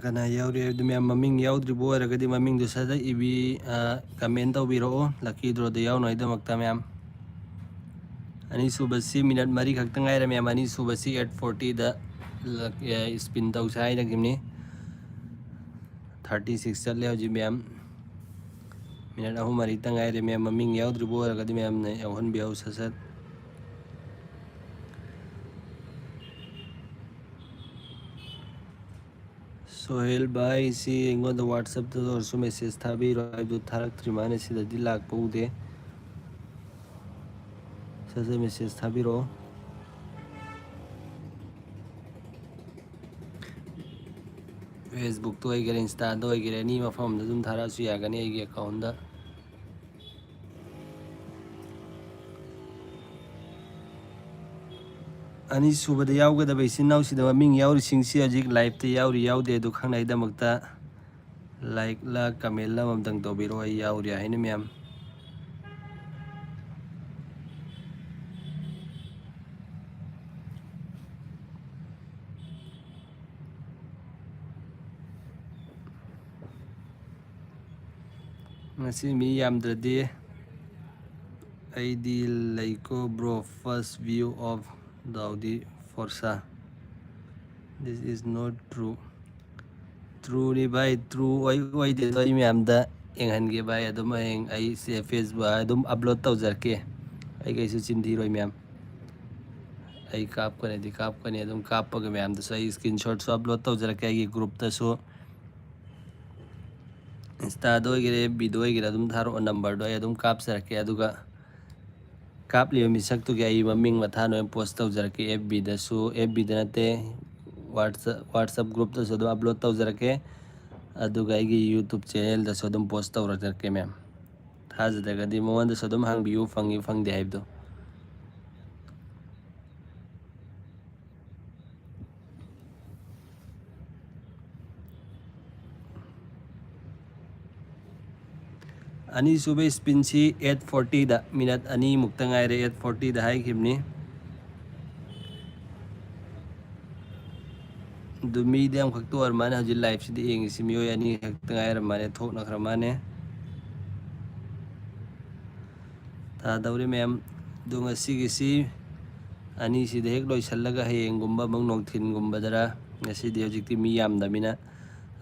kana yauri adu myam maming yaudri bo ragadi maming du sada ibi comment tawbiro lucky draw da yaw noi damakta myam ani subasi minute mari khakta ngai re myam ani subasi 840 da spin taw sai na gimni 36 chatle hoji myam minute ahu mari tangai re myam maming yaudri bo ragadi myam ne yawhan biau sasat sohel bhai si engon da whatsapp to or su message thabiro du tharak trimane sida dilak paude sasa message thabiro ꯐꯦꯁꯕꯨꯛꯇ ꯑꯣꯏꯒꯦꯔꯥ ꯏꯟꯁꯇꯥꯗ ꯑꯣꯏꯒꯦꯔꯥ ꯑꯦꯅꯤ ꯃꯐꯝꯗ ꯑꯗꯨꯝ ꯊꯥꯔꯛꯑꯁꯨ ꯌꯥꯒꯅꯤ ꯑꯩꯒꯤ ꯑꯦꯀꯥꯎꯟꯗ ꯑꯅꯤꯁꯨꯕꯗ ꯌꯥꯎꯒꯗꯕ ꯏꯆꯤꯟ ꯏꯅꯥꯎꯁꯤꯗ ꯃꯃꯤꯡ ꯌꯥꯎꯔꯤꯁꯤꯡꯁꯤ ꯍꯧꯖꯤꯛ ꯂꯥꯏꯚꯇ ꯌꯥꯎꯔꯤ ꯌꯥꯎꯗꯦ ꯑꯗꯨ ꯈꯪꯅꯩꯗꯃꯛꯇ ꯂꯥꯏꯛꯂ ꯀꯃꯦꯟꯂ ꯑꯃꯇꯪ ꯇꯧꯕꯤꯔꯛꯑꯣ ꯑꯩ ꯌꯥꯎꯔꯤ ꯍꯥꯏꯅ ꯃꯌꯥꯝ ꯉꯁꯤ ꯃꯤ ꯌꯥꯝꯗ꯭ꯔꯗꯤ ꯑꯩꯗꯤ ꯂꯩꯀꯣ ꯕ꯭ꯔꯣ ꯐꯥꯔꯁט ꯚ꯭ꯌꯨ ꯑꯣꯐ ꯗꯥꯎꯗꯤ for sure this is not true ꯇ꯭ꯔꯨꯅꯤ ꯚꯥꯏ ꯇ꯭ꯔꯨ ꯑꯣꯏꯗꯦꯗꯣ ꯑꯩ ꯃꯌꯥꯝꯗ ꯌꯦꯡꯍꯟꯒꯦ ꯚꯥꯏ ꯑꯗꯨꯝ ꯍꯌꯦꯡ ꯑꯩꯁꯦ ꯐꯦꯁꯕꯨꯛ ꯑꯗꯨꯝ ꯑꯞꯂꯣꯗ ꯇꯧꯖꯔꯛꯀꯦ ꯑꯩ ꯀꯩꯁꯨ ꯆꯤꯟꯊꯤꯔꯣꯏ ꯃꯌꯥꯝ ꯑꯩ ꯀꯥꯞꯀꯅꯤ ꯑꯗꯨꯝ ꯀꯥꯞꯄꯒ ꯃꯌꯥꯝꯗꯁꯨ ꯑꯩ ꯏꯁꯀ꯭ꯔꯤꯟ ꯁꯣꯠꯁꯨ ꯑꯞꯂꯣꯗ ꯇꯧꯖꯔꯛꯀꯦ ꯑꯩꯒꯤ ꯒ꯭ꯔꯨꯞꯇꯁꯨ ꯏꯟꯁꯇꯥꯗ ꯑꯣꯏꯒꯦꯔꯥ ꯑꯦꯐ.ꯕꯤꯗ ꯑꯣꯏꯒꯦꯔꯥ ꯑꯗꯨꯝ ꯊꯥꯔꯛꯑꯣ ꯅꯝꯕꯔꯗꯣ ꯑꯩ ꯑꯗꯨꯝ ꯀꯥꯞꯆꯔꯛꯀꯦ ꯑꯗꯨꯒ ꯀꯥꯞꯂꯤꯕ ꯃꯤꯁꯛꯇꯨꯒꯤ ꯑꯩ ꯃꯃꯤꯡ ꯃꯊꯥ ꯂꯣꯏꯅ ꯄꯣꯁ ꯇꯧꯖꯔꯛꯀꯦ ꯑꯦꯐ.ꯕꯤꯗꯁꯨ ꯑꯦꯐ.ꯕꯤꯗ ꯅꯠꯇꯦ ꯋꯥꯠꯁꯑꯞ ꯒ꯭ꯔꯨꯞꯇꯁꯨ ꯑꯗꯨꯝ ꯑꯞꯂꯣꯗ ꯇꯧꯖꯔꯛꯀꯦ ꯑꯗꯨꯒ ꯑꯩꯒꯤ ꯌꯨꯇꯨꯕ ꯆꯦꯅꯦꯜꯗꯁꯨ ꯑꯗꯨꯝ ꯄꯣꯁ ꯇꯧꯔꯖꯔꯛꯀꯦ ꯃꯌꯥꯝ ꯊꯥꯖꯗ꯭ꯔꯒꯗꯤ ꯃꯉꯣꯟꯗꯁꯨ ꯑꯗꯨꯝ ꯍꯪꯕꯤꯌꯨ ꯐꯪꯉꯤ ꯐꯪꯗꯦ ꯍꯥꯏꯕꯗꯣ ꯑꯅꯤꯁꯨꯕ ꯏꯁꯄꯤꯟꯁꯤ 8:40ꯗ ꯃꯤꯅꯠ ꯑꯅꯤꯃꯨꯛꯇ ꯉꯥꯏꯔꯦ 8:40ꯗ ꯍꯥꯏꯈꯤꯕꯅꯤ ꯑꯗꯨ ꯃꯤꯗꯤ ꯑꯃꯈꯛꯇ ꯑꯣꯏꯔ ꯃꯥꯅꯦ ꯍꯧꯖꯤꯛ ꯂꯥꯏꯐꯁꯤꯗ ꯌꯦꯡꯉꯤꯁꯤ ꯃꯤꯑꯣꯏ ꯑꯅꯤ ꯈꯛꯇ ꯉꯥꯏꯔ ꯃꯥꯅꯦ ꯊꯣꯛꯅꯈ꯭ꯔ ꯃꯥꯅꯦ ꯇꯥꯗꯧꯔꯤ ꯃꯌꯥꯝ ꯑꯗꯨ ꯉꯁꯤꯒꯤꯁꯤ ꯑꯅꯤꯁꯤꯗ ꯍꯦꯛ ꯂꯣꯏꯁꯤꯜꯂꯒ ꯍꯌꯦꯡꯒꯨꯝꯕ ꯑꯃꯨꯛ ꯅꯨꯡꯊꯤꯟꯒꯨꯝꯕꯗꯔ ꯉꯁꯤꯗꯤ ꯍꯧꯖꯤꯛꯇꯤ ꯃꯤ ꯌꯥꯝꯗꯕꯅꯤꯅ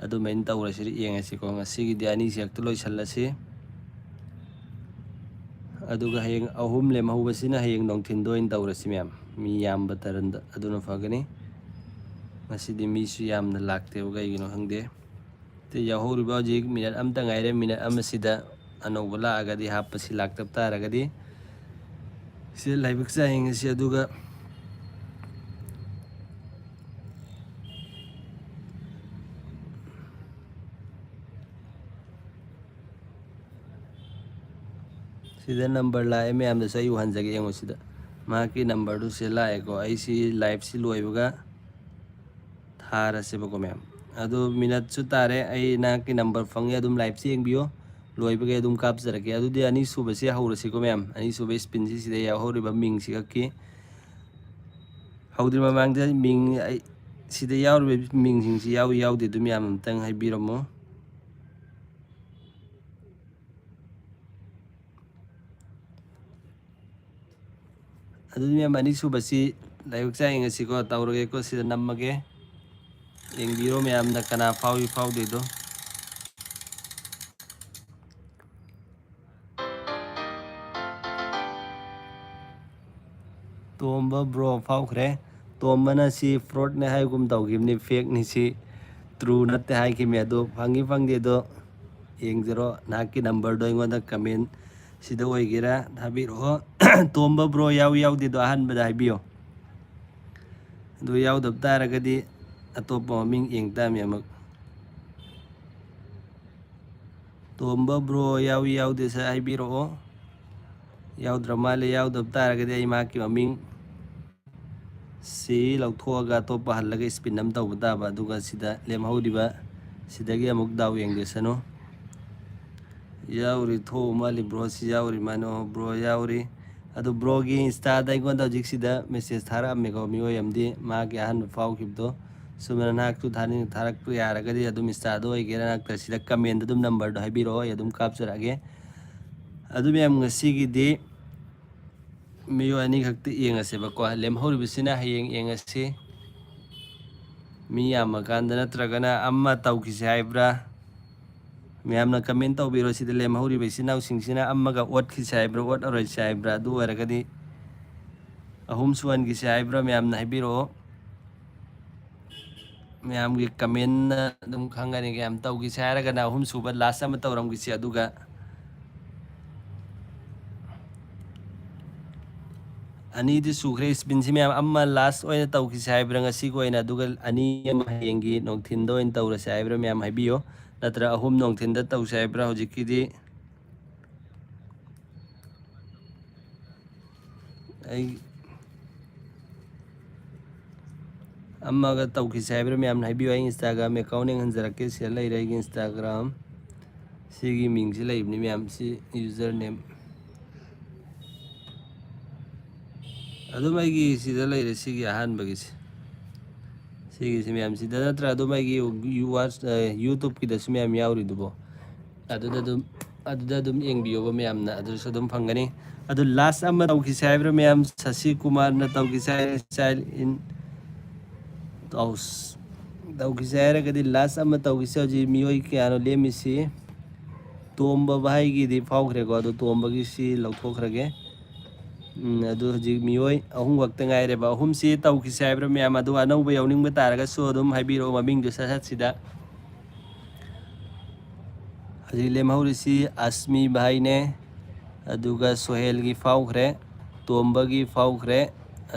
ꯑꯗꯨꯃꯥꯏꯅ ꯇꯧꯔꯁꯤ ꯌꯦꯡꯉꯁꯤꯀꯣ ꯉꯁꯤꯒꯤꯗꯤ ꯑꯅꯤꯁꯤ ꯍꯦꯛꯇ ꯂꯣꯏꯁꯤꯜꯂꯁꯤ ꯑꯗꯨꯒ ꯍꯌꯦꯡ ꯑꯍꯨꯝ ꯂꯦꯝꯍꯧꯕꯁꯤꯅ ꯍꯌꯦꯡ ꯅꯨꯡꯊꯤꯟꯗ ꯑꯣꯏꯅ ꯇꯧꯔꯁꯤ ꯃꯌꯥꯝ ꯃꯤ ꯌꯥꯝꯕ ꯇꯔꯟꯗ ꯑꯗꯨꯅ ꯐꯒꯅꯤ ꯉꯁꯤꯗꯤ ꯃꯤꯁꯨ ꯌꯥꯝꯅ ꯂꯥꯛꯇꯦꯕ ꯀꯩꯒꯤꯅꯣ ꯈꯪꯗꯦ ꯌꯥꯎꯍꯧꯔꯤꯕ ꯍꯧꯖꯤꯛ ꯃꯤꯅꯠ ꯑꯃꯇ ꯉꯥꯏꯔꯦ ꯃꯤꯅꯠ ꯑꯃꯁꯤꯗ ꯑꯅꯧꯕ ꯂꯥꯛꯑꯒꯗꯤ ꯍꯥꯞꯄꯁꯤ ꯂꯥꯛꯇꯕ ꯇꯥꯔꯒꯗꯤ ꯁꯤꯗ ꯂꯥꯏꯕꯛ ꯆꯥꯌꯦꯡꯉꯁꯤ ꯑꯗꯨꯒ ꯁꯤꯗ ꯅꯝꯕꯔ ꯂꯥꯛꯑꯦ ꯃꯌꯥꯝꯗꯁꯨ ꯑꯩ ꯎꯍꯟꯖꯒꯦ ꯌꯦꯡꯉꯣ ꯁꯤꯗ ꯃꯍꯥꯛꯀꯤ ꯅꯝꯕꯔꯗꯨ ꯁꯤꯗ ꯂꯥꯛꯑꯦꯀꯣ ꯑꯩꯁꯤ ꯂꯥꯏꯚꯁꯤ ꯂꯣꯏꯕꯒ ꯊꯥꯔꯁꯦꯕꯀꯣ ꯃꯌꯥꯝ ꯑꯗꯨ ꯃꯤꯅꯠꯁꯨ ꯇꯥꯔꯦ ꯑꯩ ꯅꯍꯥꯛꯀꯤ ꯅꯝꯕꯔ ꯐꯪꯉꯦ ꯑꯗꯨꯝ ꯂꯥꯏꯚꯁꯤ ꯌꯦꯡꯕꯤꯌꯣ ꯂꯣꯏꯕꯒꯩ ꯑꯗꯨꯝ ꯀꯥꯞꯆꯔꯛꯀꯦ ꯑꯗꯨꯗꯤ ꯑꯅꯤꯁꯨꯕꯁꯤ ꯍꯧꯔꯁꯤꯀꯣ ꯃꯌꯥꯝ ꯑꯅꯤꯁꯨꯕ ꯏꯁꯄꯤꯟꯁꯤ ꯁꯤꯗ ꯌꯥꯎꯍꯧꯔꯤꯕ ꯃꯤꯡꯁꯤ ꯈꯛꯀꯤ ꯍꯧꯗ꯭ꯔꯤ ꯃꯃꯥꯡꯗ ꯃꯤꯡ ꯑꯩ ꯁꯤꯗ ꯌꯥꯎꯔꯤꯕ ꯃꯤꯡꯁꯤꯡꯁꯤ ꯌꯥꯎꯏ ꯌꯥꯎꯗꯦ ꯑꯗꯨ ꯃꯌꯥꯝ ꯑꯝꯇꯪ ꯍꯥꯏꯕꯤꯔꯝꯃꯣ ꯑꯗꯨꯗꯤ ꯃꯌꯥꯝ ꯑꯅꯤꯁꯨꯕꯁꯤ ꯂꯥꯏꯕꯛ ꯆꯥꯌꯦꯡꯉꯁꯤꯀꯣ ꯇꯧꯔꯒꯦꯀꯣ ꯁꯤꯗ ꯅꯝꯃꯒꯦ ꯌꯦꯡꯕꯤꯔꯣ ꯃꯌꯥꯝꯅ ꯀꯅꯥ ꯐꯥꯎꯏ ꯐꯥꯎꯗꯦꯗꯣ ꯇꯣꯝꯕ ꯕ꯭ꯔꯣ ꯐꯥꯎꯈ꯭ꯔꯦ ꯇꯣꯝꯕꯅ ꯁꯤ ꯐ꯭ꯔꯣꯗꯅꯦ ꯍꯥꯏꯒꯨꯝ ꯇꯧꯈꯤꯕꯅꯤ ꯐꯦꯛꯅꯤ ꯁꯤ ꯇ꯭ꯔꯨ ꯅꯠꯇꯦ ꯍꯥꯏꯈꯤꯕꯅꯤ ꯑꯗꯣ ꯐꯪꯉꯤ ꯐꯪꯗꯦ ꯑꯗꯣ ꯌꯦꯡꯖꯔꯣ ꯅꯍꯥꯛꯀꯤ ꯅꯝꯕꯔꯗꯣ ꯑꯩꯉꯣꯟꯗ ꯀꯃꯦꯟ ꯁꯤꯗ ꯑꯣꯏꯒꯦꯔꯥ ꯊꯥꯕꯤꯔꯛꯑꯣ ꯇꯣꯝꯕ ꯕ꯭ꯔꯣ ꯌꯥꯎꯏ ꯌꯥꯎꯗꯦꯗꯣ ꯑꯍꯥꯟꯕꯗ ꯍꯥꯏꯕꯤꯌꯣ ꯑꯗꯨ ꯌꯥꯎꯗꯕ ꯇꯥꯔꯒꯗꯤ ꯑꯇꯣꯞꯄ ꯃꯃꯤꯡ ꯌꯦꯡ ꯇꯥꯃꯤ ꯑꯃꯨꯛ ꯇꯣꯝꯕ ꯕ꯭ꯔꯣ ꯌꯥꯎꯏ ꯌꯥꯎꯗꯦꯁꯦ ꯍꯥꯏꯕꯤꯔꯛꯑꯣ ꯌꯥꯎꯗ꯭ꯔ ꯃꯥꯜꯂꯦ ꯌꯥꯎꯗꯕ ꯇꯥꯔꯒꯗꯤ ꯑꯩ ꯃꯍꯥꯛꯀꯤ ꯃꯃꯤꯡ ꯁꯤ ꯂꯧꯊꯣꯛꯑꯒ ꯑꯇꯣꯞꯄ ꯍꯜꯂꯒ ꯏꯁꯄꯤꯟ ꯑꯃ ꯇꯧꯕ ꯇꯥꯕ ꯑꯗꯨꯒ ꯁꯤꯗ ꯂꯦꯝꯍꯧꯔꯤꯕ ꯁꯤꯗꯒꯤ ꯑꯃꯨꯛ ꯗꯥꯎ ꯌꯦꯡꯖꯁꯅꯨ ꯌꯥꯎꯔꯤ ꯊꯣꯛꯎ ꯃꯥꯜꯂꯤ ꯕ꯭ꯔꯣ ꯁꯤ ꯌꯥꯎꯔꯤ ꯃꯥꯅꯣ ꯕ꯭ꯔꯣ ꯌꯥꯎꯔꯤ ꯑꯗꯨ ꯕ꯭ꯔꯣꯒꯤ ꯏꯟꯁꯇꯥꯗ ꯑꯩꯉꯣꯟꯗ ꯍꯧꯖꯤꯛ ꯁꯤꯗ ꯃꯦꯁꯦꯖ ꯊꯥꯔꯛꯑꯝꯃꯦꯀꯣ ꯃꯤꯑꯣꯏ ꯑꯃꯗꯤ ꯃꯥꯒꯤ ꯑꯍꯥꯟꯕ ꯐꯥꯎꯈꯤꯕꯗꯣ ꯁꯨꯃꯥꯏꯅ ꯅꯍꯥꯛꯁꯨ ꯊꯥꯔꯛꯄ ꯌꯥꯔꯒꯗꯤ ꯑꯗꯨꯝ ꯏꯟꯁꯇꯥꯗ ꯑꯣꯏꯒꯦꯔꯥ ꯅꯠꯇ꯭ꯔꯒ ꯁꯤꯗ ꯀꯃꯦꯟꯗ ꯑꯗꯨꯝ ꯅꯝꯕꯔꯗꯣ ꯍꯥꯏꯕꯤꯔꯛꯑꯣ ꯑꯩ ꯑꯗꯨꯝ ꯀꯥꯞꯆꯔꯛꯑꯒꯦ ꯑꯗꯨ ꯃꯌꯥꯝ ꯉꯁꯤꯒꯤꯗꯤ ꯃꯤꯑꯣꯏ ꯑꯅꯤꯈꯛꯇ ꯌꯦꯡꯉꯁꯦꯕꯀꯣ ꯂꯦꯝꯍꯧꯔꯤꯕꯁꯤꯅ ꯍꯌꯦꯡ ꯌꯦꯡꯉꯁꯤ ꯃꯤ ꯌꯥꯝꯃꯀꯥꯟꯗ ꯅꯠꯇ꯭ꯔꯒꯅ ꯑꯃ ꯇꯧꯈꯤꯁꯦ ꯍꯥꯏꯕ꯭ꯔꯥ ꯃꯌꯥꯝꯅ ꯀꯃꯦꯟ ꯇꯧꯕꯤꯔꯣ ꯁꯤꯗ ꯂꯦꯝꯍꯧꯔꯤꯕ ꯏꯆꯤꯟ ꯏꯅꯥꯎꯁꯤꯡꯁꯤꯅ ꯑꯃꯒ ꯑꯣꯠꯈꯤꯁꯦ ꯍꯥꯏꯕ꯭ꯔꯥ ꯑꯣꯠꯂꯔꯣꯏꯁꯦ ꯍꯥꯏꯕ꯭ꯔꯥ ꯑꯗꯨ ꯑꯣꯏꯔꯒꯗꯤ ꯑꯍꯨꯝ ꯁꯨꯍꯟꯈꯤꯁꯦ ꯍꯥꯏꯕ꯭ꯔꯥ ꯃꯌꯥꯝꯅ ꯍꯥꯏꯕꯤꯔꯛꯑꯣ ꯃꯌꯥꯝꯒꯤ ꯀꯃꯦꯟꯅ ꯑꯗꯨꯝ ꯈꯪꯒꯅꯤ ꯀꯌꯥꯝ ꯇꯧꯈꯤꯁꯦ ꯍꯥꯏꯔꯒꯅ ꯑꯍꯨꯝ ꯁꯨꯕ ꯂꯥꯁ ꯑꯃ ꯇꯧꯔꯝꯈꯤꯁꯦ ꯑꯗꯨꯒ ꯑꯅꯤꯗꯤ ꯁꯨꯈ꯭ꯔꯦ ꯁ꯭ꯄꯤꯟꯁꯤ ꯃꯌꯥꯝ ꯑꯃ ꯂꯥꯁ ꯑꯣꯏꯅ ꯇꯧꯈꯤꯁꯦ ꯍꯥꯏꯕ꯭ꯔꯥ ꯉꯁꯤꯒꯤ ꯑꯣꯏꯅ ꯑꯗꯨꯒ ꯑꯅꯤ ꯑꯃ ꯍꯌꯦꯡꯒꯤ ꯅꯨꯡꯊꯤꯟꯗ ꯑꯣꯏꯅ ꯇꯧꯔꯁꯦ ꯍꯥꯏꯕ꯭ꯔꯥ ꯃꯌꯥꯝ ꯍꯥꯏꯕꯤꯌꯣ ꯅꯠꯇ꯭ꯔ ꯑꯍꯨꯝ ꯅꯨꯡꯊꯤꯟꯗ ꯇꯧꯁꯦ ꯍꯥꯏꯕ꯭ꯔꯥ ꯍꯧꯖꯤꯛꯀꯤꯗꯤ ꯑꯩ ꯑꯃꯒ ꯇꯧꯈꯤꯁꯦ ꯍꯥꯏꯕ꯭ꯔꯥ ꯃꯌꯥꯝꯅ ꯍꯥꯏꯕꯤꯌꯨ ꯑꯩ ꯏꯟꯁꯇꯥꯒ꯭ꯔꯥꯝ ꯑꯦꯀꯥꯎꯟ ꯌꯦꯡꯍꯟꯖꯔꯛꯀꯦ ꯁꯤꯗ ꯂꯩꯔꯦ ꯑꯩꯒꯤ ꯏꯟꯁꯇꯥꯒ꯭ꯔꯥꯝ ꯁꯤꯒꯤ ꯃꯤꯡꯁꯤ ꯂꯩꯕꯅꯤ ꯃꯌꯥꯝ ꯁꯤ ꯌꯨꯖꯔ ꯅꯦꯝ ꯑꯗꯨꯝ ꯑꯩꯒꯤ ꯁꯤꯗ ꯂꯩꯔꯦ ꯁꯤꯒꯤ ꯑꯍꯥꯟꯕꯒꯤꯁꯤ ꯁꯤꯒꯤꯁꯤ ꯃꯌꯥꯝ ꯁꯤꯗ ꯅꯠꯇ꯭ꯔꯒ ꯑꯗꯨꯝ ꯑꯩꯒꯤ ꯌꯨꯇꯨꯕꯀꯤꯗꯁꯨ ꯃꯌꯥꯝ ꯌꯥꯎꯔꯤꯗꯨꯕꯣ ꯑꯗꯨꯗ ꯑꯗꯨꯝ ꯌꯦꯡꯕꯤꯌꯣꯕ ꯃꯌꯥꯝꯅ ꯑꯗꯨꯁꯨ ꯑꯗꯨꯝ ꯐꯪꯒꯅꯤ ꯑꯗꯨ ꯂꯥꯁ ꯑꯃ ꯇꯧꯈꯤꯁꯦ ꯍꯥꯏꯕ꯭ꯔꯥ ꯃꯌꯥꯝ ꯁꯁꯤ ꯀꯨꯃꯥꯔꯅ ꯇꯧꯈꯤꯁꯦ ꯍꯥꯏ ꯆꯥꯏꯜ ꯏꯟ ꯇꯧꯈꯤꯁꯦ ꯍꯥꯏꯔꯒꯗꯤ ꯂꯥꯁ ꯑꯃ ꯇꯧꯈꯤꯁꯦ ꯍꯧꯖꯤꯛ ꯃꯤꯑꯣꯏ ꯀꯌꯥꯅꯣ ꯂꯦꯝꯃꯤꯁꯤ ꯇꯣꯝꯕ ꯚꯥꯏꯒꯤꯗꯤ ꯐꯥꯎꯈ꯭ꯔꯦꯀꯣ ꯑꯗꯨ ꯇꯣꯝꯕꯒꯤꯁꯤ ꯂꯧꯊꯣꯛꯈ꯭ꯔꯒꯦ ꯑꯗꯨ ꯍꯧꯖꯤꯛ ꯃꯤꯑꯣꯏ ꯑꯍꯨꯝ ꯈꯛꯇ ꯉꯥꯏꯔꯦꯕ ꯑꯍꯨꯝꯁꯤ ꯇꯧꯈꯤꯁꯦ ꯍꯥꯏꯕ꯭ꯔꯥ ꯃꯌꯥꯝ ꯑꯗꯨ ꯑꯅꯧꯕ ꯌꯥꯎꯅꯤꯡꯕ ꯇꯥꯔꯒꯁꯨ ꯑꯗꯨꯝ ꯍꯥꯏꯕꯤꯔꯛꯑꯣ ꯃꯃꯤꯡꯗꯨ ꯁꯠ ꯁꯠꯁꯤꯗ ꯍꯧꯖꯤꯛ ꯂꯦꯝꯍꯧꯔꯤꯁꯤ ꯑꯁꯃꯤ ꯚꯥꯏꯅꯦ ꯑꯗꯨꯒ ꯁꯣꯍꯦꯜꯒꯤ ꯐꯥꯎꯈ꯭ꯔꯦ ꯇꯣꯝꯕꯒꯤ ꯐꯥꯎꯈ꯭ꯔꯦ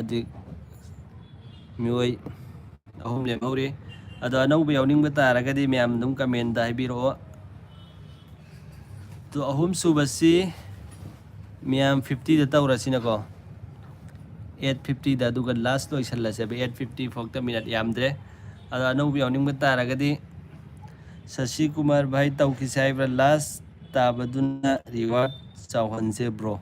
ꯑꯗꯨ ꯃꯤꯑꯣꯏ ꯑꯍꯨꯝ ꯂꯦꯝꯍꯧꯔꯤ ꯑꯗꯣ ꯑꯅꯧꯕ ꯌꯥꯎꯅꯤꯡꯕ ꯇꯥꯔꯒꯗꯤ ꯃꯌꯥꯝ ꯑꯗꯨꯝ ꯀꯃꯦꯟꯗ ꯍꯥꯏꯕꯤꯔꯛꯑꯣ ꯑꯗꯣ ꯑꯍꯨꯝ ꯁꯨꯕꯁꯤ ꯃꯤꯌꯥꯝ 50ꯗ ꯇꯧꯔꯁꯤꯅꯀꯣ 850ꯗ ꯑꯗꯨꯒ ꯂꯥꯁ ꯂꯣꯏꯁꯤꯜꯂꯁꯦꯕ 850 ꯐꯥꯎꯗ ꯃꯤꯅꯠ ꯌꯥꯝꯗ꯭ꯔꯦ ꯑꯗꯣ ꯑꯅꯧꯕ ꯌꯥꯎꯅꯤꯡꯕ ꯇꯥꯔꯒꯗꯤ ꯁꯁꯤ ꯀꯨꯃꯥꯔ ꯚꯥꯏ ꯇꯧꯈꯤꯁꯦ ꯍꯥꯏꯕ꯭ꯔꯥ ꯂꯥꯁ ꯇꯥꯕꯗꯨꯅ ꯔꯤꯋꯥꯔꯗ ꯆꯥꯎꯍꯟꯁꯦ ꯕ꯭ꯔꯣ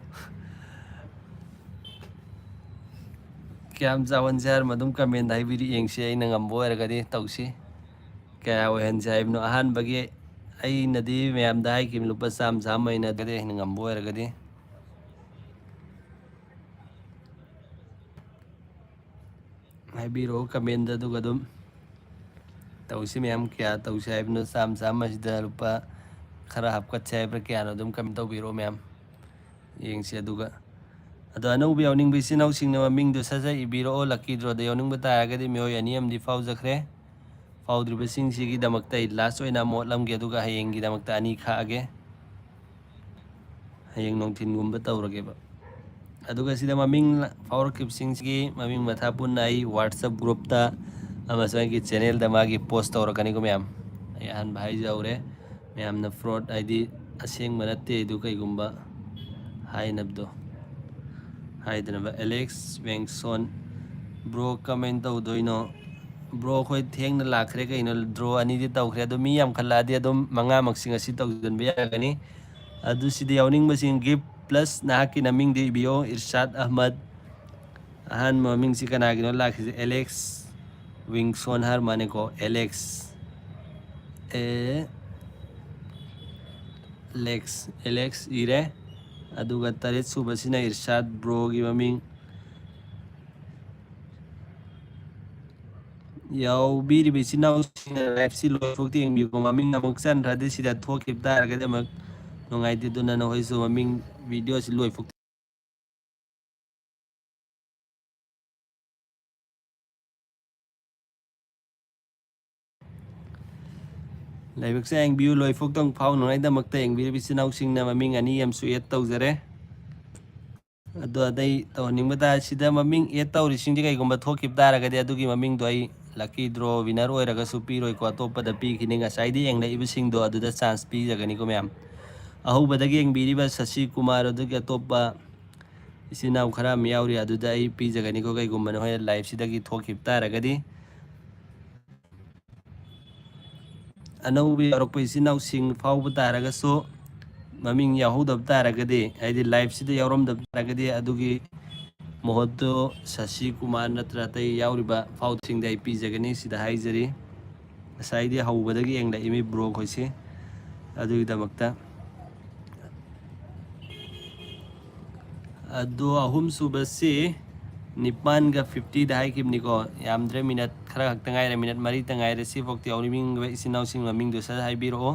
ꯀꯌꯥꯝ ꯆꯥꯎꯍꯟꯁꯦ ꯍꯥꯏꯔꯃ ꯑꯗꯨꯝ ꯀꯃꯦꯟꯗ ꯍꯥꯏꯕꯤꯔꯤ ꯌꯦꯡꯁꯤ ꯑꯩꯅ ꯉꯝꯕ ꯑꯣꯏꯔꯒꯗꯤ ꯇꯧꯁꯤ ꯀꯌꯥ ꯑꯣꯏꯍꯟꯁꯦ ꯍꯥꯏꯕꯅꯣ ꯑꯍꯥꯟꯕꯒꯤ ꯑꯩꯅꯗꯤ ꯃꯌꯥꯝꯗ ꯍꯥꯏꯈꯤꯕ ꯂꯨꯄꯥ ꯆꯥꯝꯃ ꯑꯩꯅꯗꯤ ꯑꯩꯅ ꯉꯝꯕ ꯑꯣꯏꯔꯒꯗꯤ ꯍꯥꯏꯕꯤꯔꯛꯑꯣ ꯀꯃꯦꯟꯗ ꯑꯗꯨꯒ ꯑꯗꯨꯝ ꯇꯧꯁꯤ ꯃꯌꯥꯝ ꯀꯌꯥ ꯇꯧꯁꯤ ꯍꯥꯏꯕꯅꯣ ꯆꯥꯝꯃꯁꯤꯗ ꯂꯨꯄꯥ ꯈꯔ ꯍꯥꯞꯀꯠꯁꯦ ꯍꯥꯏꯕ꯭ꯔꯥ ꯀꯌꯥꯅꯣ ꯑꯗꯨꯝ ꯀꯃꯦꯟ ꯇꯧꯕꯤꯔꯛꯑꯣ ꯃꯌꯥꯝ ꯌꯦꯡꯁꯤ ꯑꯗꯨꯒ ꯑꯗꯣ ꯑꯅꯧꯕ ꯌꯥꯎꯅꯤꯡꯕ ꯏꯆꯤꯜ ꯏꯅꯥꯎꯁꯤꯡꯅ ꯃꯃꯤꯡꯗꯨ ꯁꯠ ꯏꯕꯤꯔꯛꯑꯣ ꯂꯛꯀꯤ ꯗ꯭ꯔꯣꯗ ꯌꯥꯎꯅꯤꯡꯕ ꯇꯥꯔꯒꯗꯤ ꯃꯤꯑꯣꯏ ꯑꯅꯤ ꯑꯃꯗꯤ ꯐꯥꯎꯖꯈ꯭ꯔꯦ ꯐꯥꯎꯗ꯭ꯔꯤꯕꯁꯤꯡꯁꯤꯒꯤꯗꯃꯛꯇ ꯑꯩ ꯂꯥꯁ ꯑꯣꯏꯅ ꯃꯣꯠꯂꯝꯒꯦ ꯑꯗꯨꯒ ꯍꯌꯦꯡꯒꯤꯗꯃꯛꯇ ꯑꯅꯤ ꯈꯥꯛꯑꯒꯦ ꯍꯌꯦꯡ ꯅꯨꯡꯊꯤꯟꯒꯨꯝꯕ ꯇꯧꯔꯒꯦꯕ ꯑꯗꯨꯒ ꯁꯤꯗ ꯃꯃꯤꯡ ꯐꯥꯎꯔꯛꯈꯤꯕꯁꯤꯡꯁꯤꯒꯤ ꯃꯃꯤꯡ ꯃꯊꯥ ꯄꯨꯟꯅ ꯑꯩ ꯋꯥꯠꯁꯑꯞ ꯒ꯭ꯔꯨꯞꯇ ꯑꯃꯁꯨꯡ ꯑꯩꯒꯤ ꯆꯦꯅꯦꯜꯗ ꯃꯥꯒꯤ ꯄꯣꯁ ꯇꯧꯔꯛꯀꯅꯤꯀꯣ ꯃꯌꯥꯝ ꯑꯩ ꯑꯍꯥꯟꯕ ꯍꯥꯏꯖꯍꯧꯔꯦ ꯃꯌꯥꯝꯅ ꯐ꯭ꯔꯣꯠ ꯍꯥꯏꯗꯤ ꯑꯁꯦꯡꯕ ꯅꯠꯇꯦ ꯑꯗꯨ ꯀꯩꯒꯨꯝꯕ ꯍꯥꯏꯅꯕꯗꯣ ꯍꯥꯏꯗꯅꯕ ꯑꯦꯂꯦꯛꯁ ꯋꯦꯡꯁꯣꯟ ꯕ꯭ꯔꯣ ꯀꯃꯦꯟ ꯇꯧꯗꯣꯏꯅꯣ ꯕ꯭ꯔꯣ ꯑꯩꯈꯣꯏ ꯊꯦꯡꯅ ꯂꯥꯛꯈ꯭ꯔꯦ ꯀꯩꯅꯣ ꯗ꯭ꯔꯣ ꯑꯅꯤꯗꯤ ꯇꯧꯈ꯭ꯔꯦ ꯑꯗꯣ ꯃꯤ ꯌꯥꯝꯈꯠꯂꯛꯑꯗꯤ ꯑꯗꯨꯝ ꯃꯉꯥꯃꯛꯁꯤꯡ ꯑꯁꯤ ꯇꯧꯁꯤꯟꯕ ꯌꯥꯒꯅꯤ ꯑꯗꯨ ꯁꯤꯗ ꯌꯥꯎꯅꯤꯡꯕꯁꯤꯡ ꯒꯤꯐ ꯄ꯭ꯂꯁ ꯅꯍꯥꯛꯀꯤ ꯅꯃꯤꯡꯗ ꯏꯕꯤꯌꯣ ꯏꯔꯁꯥꯗ ꯑꯍꯃꯗ ꯑꯍꯥꯟꯕ ꯃꯃꯤꯡꯁꯤ ꯀꯅꯥꯒꯤꯅꯣ ꯂꯥꯛꯈꯤꯁꯦ ꯑꯦꯂꯦꯛꯁ ꯋꯤꯡꯁꯣꯟ ꯍꯥꯏꯔ ꯃꯥꯅꯦꯀꯣ ꯑꯦꯂꯦꯛꯁ ꯏꯔꯦ ꯑꯗꯨꯒ ꯇꯔꯦꯠ ꯁꯨꯕꯁꯤꯅ ꯏꯔꯁꯥꯗ ꯕ꯭ꯔꯣꯒꯤ ꯃꯃꯤꯡ ꯌꯥꯎꯕꯤꯔꯤꯕ ꯏꯆꯤꯟ ꯏꯅꯥꯎꯁꯤꯡꯅ ꯂꯥꯏꯐꯁꯤ ꯂꯣꯏꯐꯥꯎꯇ ꯌꯦꯡꯕꯤꯌꯨ ꯃꯃꯤꯡ ꯑꯃꯨꯛ ꯆꯟꯗ꯭ꯔꯗꯤ ꯁꯤꯗ ꯊꯣꯛꯈꯤꯕ ꯇꯥꯔꯒꯗꯤ ꯑꯃꯨꯛ ꯅꯨꯡꯉꯥꯏꯇꯦ ꯑꯗꯨꯅ ꯅꯈꯣꯏꯁꯨ ꯃꯃꯤꯡ ꯚꯤꯗꯤꯑꯣꯁꯤ ꯂꯣꯏꯐꯥꯎ ꯂꯥꯏꯕꯛ ꯌꯦꯡꯕꯤꯌꯨ ꯂꯣꯏꯐꯥꯎꯇꯪ ꯐꯥꯎꯅꯉꯥꯏꯗꯃꯛꯇ ꯌꯦꯡꯕꯤꯔꯤꯕ ꯏꯆꯤꯟ ꯏꯅꯥꯎꯁꯤꯡꯅ ꯃꯃꯤꯡ ꯑꯅꯤ ꯑꯃꯁꯨ ꯑꯦꯗ ꯇꯧꯖꯔꯦ ꯑꯗꯣ ꯑꯇꯩ ꯇꯧꯍꯟꯅꯤꯡꯕ ꯇꯥꯔ ꯁꯤꯗ ꯃꯃꯤꯡ ꯑꯦꯗ ꯇꯧꯔꯤꯁꯤꯡꯁꯦ ꯀꯩꯒꯨꯝꯕ ꯊꯣꯛꯈꯤꯕ ꯇꯥꯔꯒꯗꯤ ꯑꯗꯨꯒꯤ ꯃꯃꯤꯡꯗꯣ ꯑꯩ ꯂꯛꯀꯤ ꯗ꯭ꯔꯣ ꯋꯤꯅꯔ ꯑꯣꯏꯔꯒꯁꯨ ꯄꯤꯔꯣꯏꯀꯣ ꯑꯇꯣꯞꯄꯗ ꯄꯤꯈꯤꯅꯤ ꯉꯁꯥꯏꯗꯤ ꯌꯦꯡꯂꯛꯏꯕꯁꯤꯡꯗꯣ ꯑꯗꯨꯗ ꯆꯥꯟꯁ ꯄꯤꯖꯒꯅꯤꯀꯣ ꯃꯌꯥꯝ ꯑꯍꯧꯕꯗꯒꯤ ꯌꯦꯡꯕꯤꯔꯤꯕ ꯁꯁꯤ ꯀꯨꯃꯥꯔ ꯑꯗꯨꯒꯤ ꯑꯇꯣꯞꯄ ꯏꯆꯤꯟ ꯏꯅꯥꯎ ꯈꯔ ꯑꯃ ꯌꯥꯎꯔꯤ ꯑꯗꯨꯗ ꯑꯩ ꯄꯤꯖꯒꯅꯤꯀꯣ ꯀꯩꯒꯨꯝꯕ ꯅꯈꯣꯏꯅ ꯂꯥꯏꯐꯁꯤꯗꯒꯤ ꯊꯣꯛꯈꯤꯕ ꯇꯥꯔꯒꯗꯤ ꯑꯅꯧꯕ ꯌꯥꯎꯔꯛꯄ ꯏꯆꯤꯟ ꯏꯅꯥꯎꯁꯤꯡ ꯐꯥꯎꯕ ꯇꯥꯔꯒꯁꯨ ꯃꯃꯤꯡ ꯌꯥꯎꯍꯧꯗꯕ ꯇꯥꯔꯒꯗꯤ ꯍꯥꯏꯗꯤ ꯂꯥꯏꯐꯁꯤꯗ ꯌꯥꯎꯔꯝꯗꯕ ꯇꯥꯔꯒꯗꯤ ꯑꯗꯨꯒꯤ ꯃꯍꯨꯠꯇꯨ ꯁꯁꯤ ꯀꯨꯃꯥꯔ ꯅꯠꯇ꯭ꯔ ꯑꯇꯩ ꯌꯥꯎꯔꯤꯕ ꯐꯥꯎꯁꯤꯡꯗ ꯑꯩ ꯄꯤꯖꯒꯅꯤ ꯁꯤꯗ ꯍꯥꯏꯖꯔꯤ ꯉꯁꯥꯏꯗꯤ ꯍꯧꯕꯗꯒꯤ ꯌꯦꯡꯂꯛꯏꯃꯤ ꯕ꯭ꯔꯣ ꯈꯣꯏꯁꯤ ꯑꯗꯨꯒꯤꯗꯃꯛꯇ ꯑꯗꯣ ꯑꯍꯨꯝ ꯁꯨꯕꯁꯤ 9:50ꯗ ꯍꯥꯏꯈꯤꯕꯅꯤꯀோ ꯌꯥꯝꯗ꯭ꯔꯦ ꯃꯤꯅꯠ ꯈꯔ ꯈꯛꯇ ꯉꯥꯏꯔꯦ ꯃꯤꯅꯠ 4ꯇ ꯉꯥꯏꯔꯦ ꯁꯤꯐꯥꯎꯗ ꯌꯥꯎꯅꯤꯡꯕ ꯏꯆꯤꯟ ꯏꯅꯥꯎꯁꯤꯡ ꯃꯃꯤꯡꯗꯨ ꯁꯠ ꯍꯥꯏꯕꯤꯔꯛꯑꯣ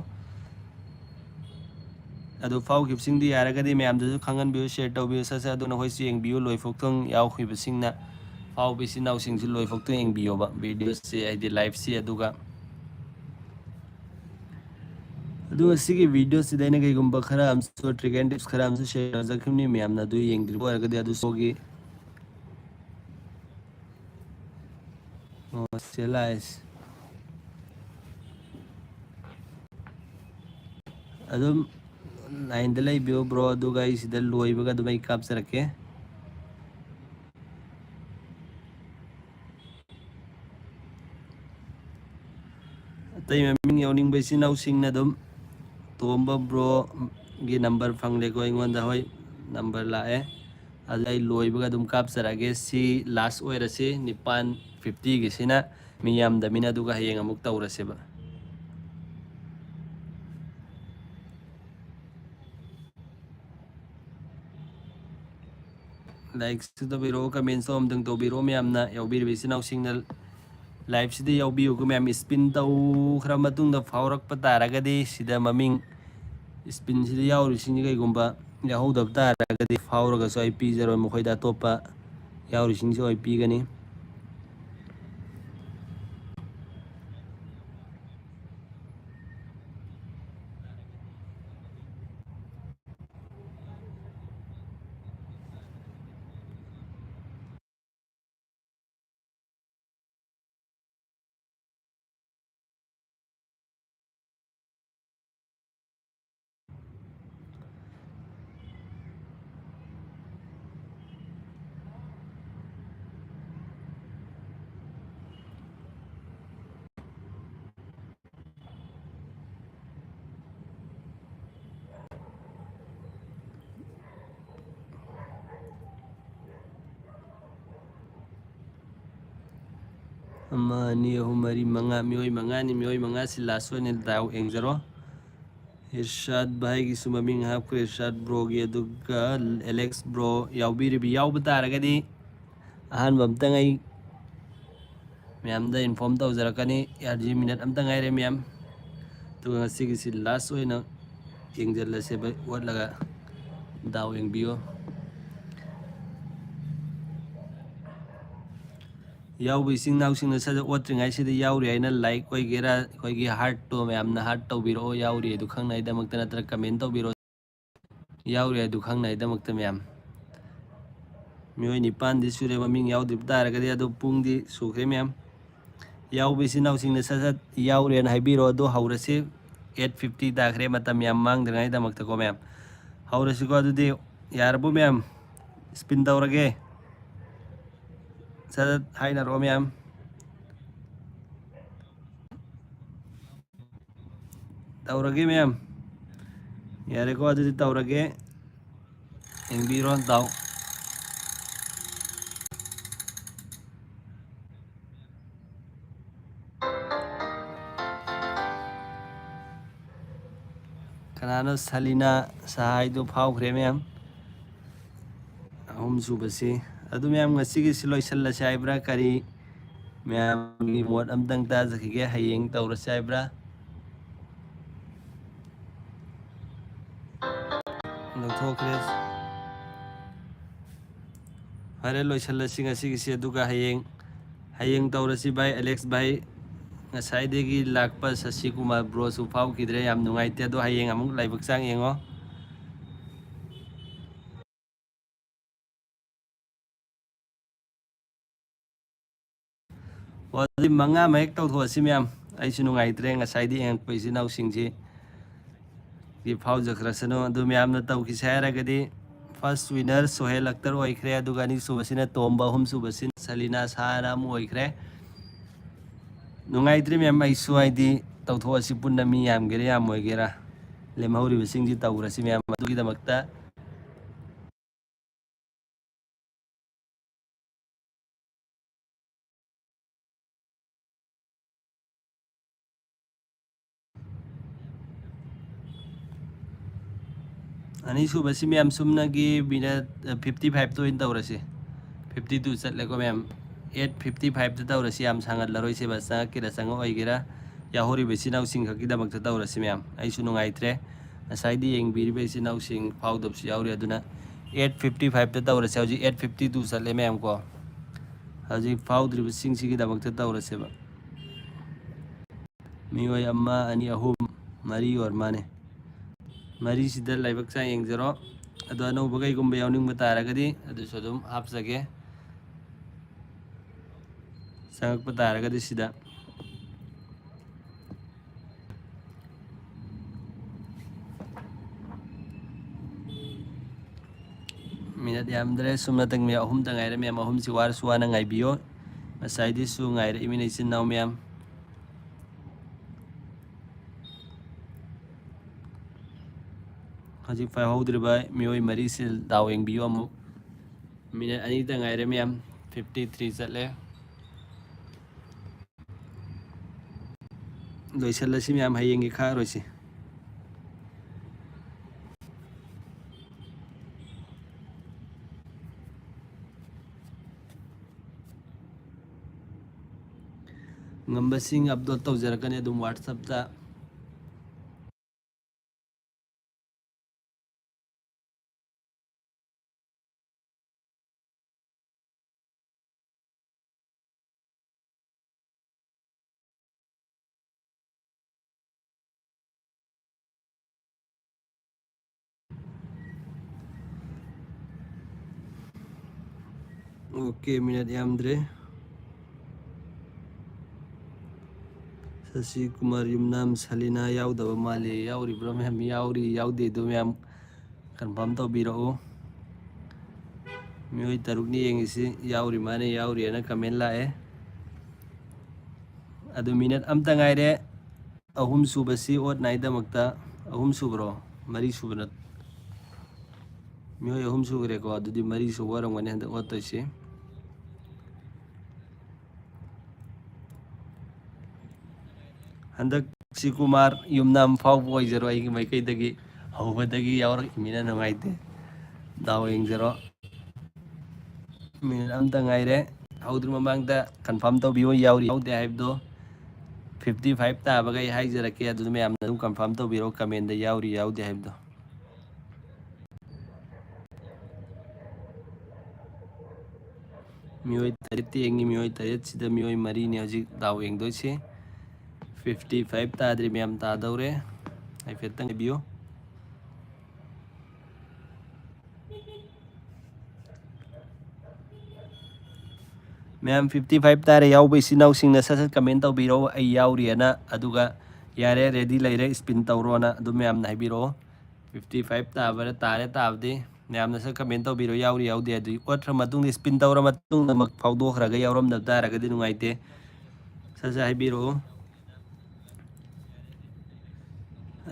ꯑꯗꯨ ꯐꯥꯎꯈꯤꯕꯁꯤꯡꯗꯨ ꯌꯥꯔꯒꯗꯤ ꯃꯌꯥꯝꯗꯁꯨ ꯈꯪꯍꯟꯕꯤꯌꯨ ꯁꯦꯌꯔ ꯇꯧꯕꯤꯌꯨ ꯁꯠ ꯑꯗꯨ ꯅꯈꯣꯏꯁꯨ ꯌꯦꯡꯕꯤꯌꯨ ꯂꯣꯏꯐꯥꯎꯇꯪ ꯌꯥꯎꯈꯤꯕꯁꯤꯡꯅ ꯐꯥꯎꯕ ꯏꯆꯤꯟ ꯏꯅꯥꯎꯁꯤꯡꯁꯨ ꯂꯣꯏꯐꯥꯎꯇꯪ ꯌꯦꯡꯕꯤꯌꯣꯕ ꯚꯤꯗꯤꯑꯣꯁꯤ ꯍꯥꯏꯗꯤ ꯂꯥꯏꯐꯁꯤ ꯑꯗꯨꯒ ꯁꯤꯒꯤ ꯚꯤꯗꯤꯑꯣꯁꯤꯗ ꯑꯩꯅ ꯀꯩꯒꯨꯝꯕ ꯈꯔ ꯑꯃꯁꯨ ꯇ꯭ꯔꯤꯛ ꯑꯦꯟ ꯇꯤꯞꯁ ꯈꯔ ꯑꯃꯁꯨ ꯁꯦꯌꯔ ꯇꯧꯖꯈꯤꯕꯅꯤ ꯃꯌꯥꯝꯅ ꯑꯗꯨ ꯌꯦꯡꯗ꯭ꯔꯤꯕ ꯑꯣꯏꯔꯒꯗꯤ ꯑꯗꯨꯁꯨꯒꯤ Oh, Celeste. ꯑꯗꯨꯝ ꯂꯥꯏꯟꯗ ꯂꯩꯕꯤꯌꯣ ꯕ꯭ꯔꯣ, ꯑꯗꯨꯒ ꯑꯩ ꯁꯤꯗ ꯂꯣꯏꯕꯒ ꯑꯗꯨꯝ ꯑꯩ ꯀꯥꯞꯆꯔꯛꯀꯦ. ꯑꯇꯩ ꯃꯃꯤꯡ ꯌꯥꯎꯅꯤꯡꯕ ꯏꯆꯤꯟ ꯏꯅꯥꯎꯁꯤꯡꯅ ꯑꯗꯨꯝ ꯇꯣꯝꯕ ꯕ꯭ꯔꯣꯒꯤ ꯅꯝꯕꯔ ꯐꯪꯂꯦꯀꯣ ꯑꯩꯉꯣꯟꯗ. ꯍꯣꯏ, ꯅꯝꯕꯔ ꯂꯥꯛꯑꯦ. ꯑꯗꯨ ꯑꯩ ꯂꯣꯏꯕꯒ ꯑꯗꯨꯝ ꯀꯥꯞꯆꯔꯛꯑꯒꯦ. ꯁꯤ ꯂꯥꯁ ꯑꯣꯏꯔꯁꯤ 9:50ꯒꯤꯁꯤꯅ ꯃꯤ ꯌꯥꯝꯗꯃꯤꯅ, ꯑꯗꯨꯒ ꯍꯌꯦꯡ ꯑꯃꯨꯛ ꯇꯧꯔꯁꯦꯕ. ꯂꯥꯏꯛꯁꯨ ꯇꯧꯕꯤꯔꯛꯑꯣ, ꯀꯃꯦꯟꯁꯨ ꯑꯃꯇꯪ ꯇꯧꯕꯤꯔꯛꯑꯣ. ꯃꯌꯥꯝꯅ ꯌꯥꯎꯕꯤꯔꯤꯕ ꯏꯆꯤꯟ ꯏꯅꯥꯎꯁꯤꯡꯅ ꯂꯥꯏꯚꯁꯤꯗ ꯌꯥꯎꯕꯤꯌꯨꯀꯣ ꯃꯌꯥꯝ. ꯁ꯭ꯄꯤꯟ ꯇꯧꯈ꯭ꯔ ꯃꯇꯨꯡꯗ ꯐꯥꯎꯔꯛꯄ ꯇꯥꯔꯒꯗꯤ ꯁꯤꯗ ꯃꯃꯤꯡ ꯁ꯭ꯄꯤꯟꯁꯤꯗ ꯌꯥꯎꯔꯤꯁꯤꯡꯁꯤ ꯀꯩꯒꯨꯝꯕ ꯌꯥꯎꯍꯧꯗꯕ ꯇꯥꯔꯒꯗꯤ ꯐꯥꯎꯔꯒꯁꯨ ꯑꯩ ꯄꯤꯖꯔꯣꯏ, ꯃꯈꯣꯏꯗ ꯑꯇꯣꯞꯄ ꯌꯥꯎꯔꯤꯁꯤꯡꯁꯨ ꯑꯩ ꯄꯤꯒꯅꯤ. ꯑꯃ ꯑꯅꯤ ꯑꯍꯨꯝ ꯃꯔꯤ ꯃꯉꯥ, ꯃꯤꯑꯣꯏ ꯃꯉꯥꯅꯤ. ꯃꯤꯑꯣꯏ ꯃꯉꯥꯁꯤ ꯂꯥꯁ ꯑꯣꯏꯅ ꯗꯥꯎ ꯌꯦꯡꯖꯔꯣ. ꯏꯔꯁꯥꯗ ꯚꯥꯏꯒꯤꯁꯨ ꯃꯃꯤꯡ ꯍꯥꯞꯈ꯭ꯔꯦ, ꯏꯔꯁꯥꯗ ꯕ꯭ꯔꯣꯒꯤ. ꯑꯗꯨꯒ ꯑꯦꯂꯦꯛꯁ ꯕ꯭ꯔꯣ ꯌꯥꯎꯕꯤꯔꯤꯕꯤ. ꯌꯥꯎꯕ ꯇꯥꯔꯒꯗꯤ ꯑꯍꯥꯟꯕ ꯑꯝꯇꯪ ꯑꯩ ꯃꯌꯥꯝꯗ ꯏꯟꯐꯣꯔꯝ ꯇꯧꯖꯔꯛꯀꯅꯤ. ꯌꯥꯔꯖꯤ ꯃꯤꯅꯠ ꯑꯝꯇ ꯉꯥꯏꯔꯦ ꯃꯌꯥꯝ. ꯑꯗꯨꯒ ꯉꯁꯤꯒꯤꯁꯤ ꯂꯥꯁ ꯑꯣꯏꯅ ꯌꯦꯡꯖꯜꯂꯁꯦꯕ ꯑꯣꯠꯂꯒ. ꯗꯥꯎ ꯌꯦꯡꯕꯤꯌꯣ. ꯌꯥꯎꯕ ꯏꯆꯤꯟ ꯏꯅꯥꯎꯁꯤꯡꯅ ꯁꯠ ꯑꯣꯠꯇ꯭ꯔꯤꯉꯩꯁꯤꯗ ꯌꯥꯎꯔꯤ ꯍꯥꯏꯅ ꯂꯥꯏꯛ ꯑꯣꯏꯒꯦꯔꯥ ꯑꯩꯈꯣꯏꯒꯤ ꯍꯥꯔꯠꯇꯣ ꯃꯌꯥꯝꯅ ꯍꯥꯔꯠ ꯇꯧꯕꯤꯔꯛꯑꯣ. ꯌꯥꯎꯔꯤ ꯍꯥꯏꯗꯨ ꯈꯪꯅꯉꯥꯏꯗꯃꯛꯇ, ꯅꯠꯇ꯭ꯔꯒ ꯀꯃꯦꯟ ꯇꯧꯕꯤꯔꯛꯑꯣ ꯌꯥꯎꯔꯤ ꯍꯥꯏꯗꯨ ꯈꯪꯅꯉꯥꯏꯗꯃꯛꯇ ꯃꯌꯥꯝ. ꯃꯤꯑꯣꯏ 9ꯗꯤ ꯁꯨꯔꯦ ꯃꯃꯤꯡ ꯌꯥꯎꯗ꯭ꯔꯤꯕ ꯇꯥꯔꯒꯗꯤ, ꯑꯗꯨ ꯄꯨꯡꯗꯤ ꯁꯨꯈ꯭ꯔꯦ ꯃꯌꯥꯝ. ꯌꯥꯎꯕ ꯏꯆꯤꯟ ꯏꯅꯥꯎꯁꯤꯡꯅ ꯁꯠ ꯁꯠ ꯌꯥꯎꯔꯦꯅ ꯍꯥꯏꯕꯤꯔꯣ. ꯑꯗꯨ ꯍꯧꯔꯁꯤ. 8:50 ꯇꯥꯈ꯭ꯔꯦ. ꯃꯇꯝ ꯌꯥꯝ ꯃꯥꯡꯗ꯭ꯔꯤꯉꯩꯗꯃꯛꯇꯀꯣ ꯃꯌꯥꯝ. ꯍꯧꯔꯁꯤꯀꯣ ꯑꯗꯨꯗꯤ. ꯌꯥꯔꯕꯣ ꯃꯌꯥꯝ? ꯁ꯭ꯄꯤꯟ ꯇꯧꯔꯒꯦ. ꯁꯠ ꯍꯥꯏꯅꯔꯛꯑꯣ ꯃꯌꯥꯝ. ꯇꯧꯔꯒꯦ ꯃꯌꯥꯝ. ꯌꯥꯔꯦꯀꯣ ꯑꯗꯨꯗꯤ ꯇꯧꯔꯒꯦ. ꯌꯦꯡꯕꯤꯔꯣ ꯗꯥꯎ. ꯀꯅꯥꯅꯣ ꯁꯂꯤꯅꯥ ꯁꯍꯥꯏꯗꯨ ꯐꯥꯎꯈ꯭ꯔꯦ ꯃꯌꯥꯝ. ꯑꯍꯨꯝ ꯁꯨꯕꯁꯤ. ꯑꯗꯨ ꯃꯌꯥꯝ ꯉꯁꯤꯒꯤꯁꯤ ꯂꯣꯏꯁꯤꯜꯂꯁꯤ ꯍꯥꯏꯕ꯭ꯔꯥ? ꯀꯔꯤ ꯃꯌꯥꯝꯒꯤ ꯃꯣꯠ ꯑꯝꯇꯪ ꯇꯥꯖꯈꯤꯒꯦ. ꯍꯌꯦꯡ ꯇꯧꯔꯁꯤ ꯍꯥꯏꯕ꯭ꯔꯥ? ꯂꯧꯊꯣꯛꯈ꯭ꯔꯦ. ꯐꯔꯦ, ꯂꯣꯏꯁꯤꯜꯂꯁꯤ ꯉꯁꯤꯒꯤꯁꯤ. ꯑꯗꯨꯒ ꯍꯌꯦꯡ ꯇꯧꯔꯁꯤ ꯚꯥꯏ. ꯑꯦꯂꯦꯛꯁ ꯚꯥꯏ ꯉꯁꯥꯏꯗꯒꯤ ꯂꯥꯛꯄ ꯁꯁꯤ ꯀꯨꯃꯥꯔ ꯕ꯭ꯔꯣꯁꯨ ꯐꯥꯎꯈꯤꯗ꯭ꯔꯦ. ꯌꯥꯝ ꯅꯨꯡꯉꯥꯏꯇꯦ. ꯑꯗꯣ ꯍꯌꯦꯡ ꯑꯃꯨꯛ ꯂꯥꯏꯕꯛ ꯆꯥꯡ ꯌꯦꯡꯉꯣ. ꯑꯗꯨꯗꯤ 5 ꯑꯃ ꯍꯦꯛ ꯇꯧꯊꯣꯛꯑꯁꯤ ꯃꯌꯥꯝ. ꯑꯩꯁꯨ ꯅꯨꯡꯉꯥꯏꯇ꯭ꯔꯦ ꯉꯁꯥꯏꯗꯤ ꯌꯦꯡꯉꯛꯄ ꯏꯆꯤꯟ ꯏꯅꯥꯎꯁꯤꯡꯁꯤ ꯐꯥꯎꯖꯈ꯭ꯔꯁꯅꯨ. ꯑꯗꯨ ꯃꯌꯥꯝꯅ ꯇꯧꯈꯤꯁꯦ ꯍꯥꯏꯔꯒꯗꯤ ꯐꯥꯔꯁ ꯋꯤꯅꯔ ꯁꯣꯍꯦꯜ ꯑꯛꯇꯔ ꯑꯣꯏꯈ꯭ꯔꯦ. ꯑꯗꯨꯒ ꯑꯅꯤꯁꯨꯕꯁꯤꯅ ꯇꯣꯝꯕ, ꯑꯍꯨꯝꯁꯨꯕꯁꯤꯅ ꯁꯂꯤꯅꯥ ꯁꯍꯥꯅ ꯑꯃ ꯑꯣꯏꯈ꯭ꯔꯦ. ꯅꯨꯡꯉꯥꯏꯇ꯭ꯔꯦ ꯃꯌꯥꯝ. ꯑꯩꯁꯨ ꯍꯥꯏꯗꯤ ꯇꯧꯊꯣꯛꯑꯁꯤ ꯄꯨꯟꯅ, ꯃꯤ ꯌꯥꯝꯒꯦꯔꯥ ꯌꯥꯝ ꯑꯣꯏꯒꯦꯔꯥ. ꯂꯦꯝꯍꯧꯔꯤꯕꯁꯤꯡꯁꯤ ꯇꯧꯔꯁꯤ ꯃꯌꯥꯝ. ꯑꯗꯨꯒꯤꯗꯃꯛꯇ ꯑꯅꯤꯁꯨꯕꯁꯤ ꯃꯌꯥꯝ ꯆꯨꯝꯅꯒꯤ ꯃꯤꯅꯠ 55ꯇ ꯑꯣꯏꯅ ꯇꯧꯔꯁꯤ. 52 ꯆꯠꯂꯦꯀꯣ ꯃꯌꯥꯝ. 8:55ꯇ ꯇꯧꯔꯁꯤ. ꯌꯥꯝ ꯁꯥꯡꯍꯜꯂꯔꯣꯏꯁꯦꯕ. ꯆꯪꯉꯛꯀꯦꯔꯥ ꯆꯪꯉꯛꯑꯣꯏꯒꯦꯔꯥ ꯌꯥꯎꯍꯧꯔꯤꯕ ꯏꯆꯤꯟ ꯏꯅꯥꯎꯁꯤꯡ ꯈꯛꯀꯤꯗꯃꯛꯇ ꯇꯧꯔꯁꯤ ꯃꯌꯥꯝ. ꯑꯩꯁꯨ ꯅꯨꯡꯉꯥꯏꯇ꯭ꯔꯦ. ꯉꯁꯥꯏꯗꯤ ꯌꯦꯡꯕꯤꯔꯤꯕ ꯏꯆꯤꯟ ꯏꯅꯥꯎꯁꯤꯡ ꯐꯥꯎꯗꯕꯁꯨ ꯌꯥꯎꯔꯤ. ꯑꯗꯨꯅ 8:55ꯇ ꯇꯧꯔꯁꯤ. ꯍꯧꯖꯤꯛ 8:52 ꯆꯠꯂꯦ ꯃꯌꯥꯝ ꯀꯣ. ꯍꯧꯖꯤꯛ ꯐꯥꯎꯗ꯭ꯔꯤꯕꯁꯤꯡꯁꯤꯒꯤꯗꯃꯛꯇ ꯇꯧꯔꯁꯦꯕ. ꯃꯤꯑꯣꯏ 1, 2, 3, 4 ꯑꯣꯏꯔ ꯃꯥꯅꯦ. ꯃꯔꯤꯁꯤꯗ ꯂꯥꯏꯕꯛ ꯆꯥꯡ ꯌꯦꯡꯖꯔꯣ. ꯑꯗꯣ ꯑꯅꯧꯕ ꯀꯩꯒꯨꯝꯕ ꯌꯥꯎꯅꯤꯡꯕ ꯇꯥꯔꯒꯗꯤ ꯑꯗꯨꯁꯨ ꯑꯗꯨꯝ ꯍꯥꯞꯆꯒꯦ. ꯆꯪꯉꯛꯄ ꯇꯥꯔꯒꯗꯤ ꯁꯤꯗ minute yamdre sumnatang me ahum tang ngaire mem ahum si war suwana ngaibiyo masaidi su ngaire imina isin naw mem hajik fai hodriba mioi mari sil daw engbiyo amu minute ani tang ngaire mem 53 chatle loisalasi mem hayengi kha roisi ngambasing upload tawjarakani adum whatsapp ta okay minute yamdre Sasi Kumar Yumnam Salina yaudaba mali yauribra mem yauri yaude do mem confirm tawbirao mioi tarukni yengisi yauri mane yauri ana comment lae adu minute amta ngaire ahum subasi ot naida makta ahum subro mari subna mioi ahum sugre ko adu di mari subara ngane handa ot toisi handak si Kumar Yumnam fau boy zero ai mai kai dagi hawbadagi yaur imina nangaite daw eng zero minute amta ngaire hawdur mamangta confirm tawbiyo yauri yaude haibdo 55 tabaga ai haizarake adu meyamna dum confirm tawbiro comment da yauri yaude haibdo mioi tarit yengi mioi tarit sida mioi mari ne hojik daw eng doise 55 tadri meyam ta dawre ai fetang biyo meyam 55 tare yauba isinaw singna sasat comment tawbiro ai yauri ana aduga yare ready leire spin tawrona adu meyam na haibiro 55 tabara tare tabdi meyamna sa comment tawbiro yauri yaude adu otra matung spin tawra matung mak fawdo khraga yauram da taraga di nungaite sasa haibiro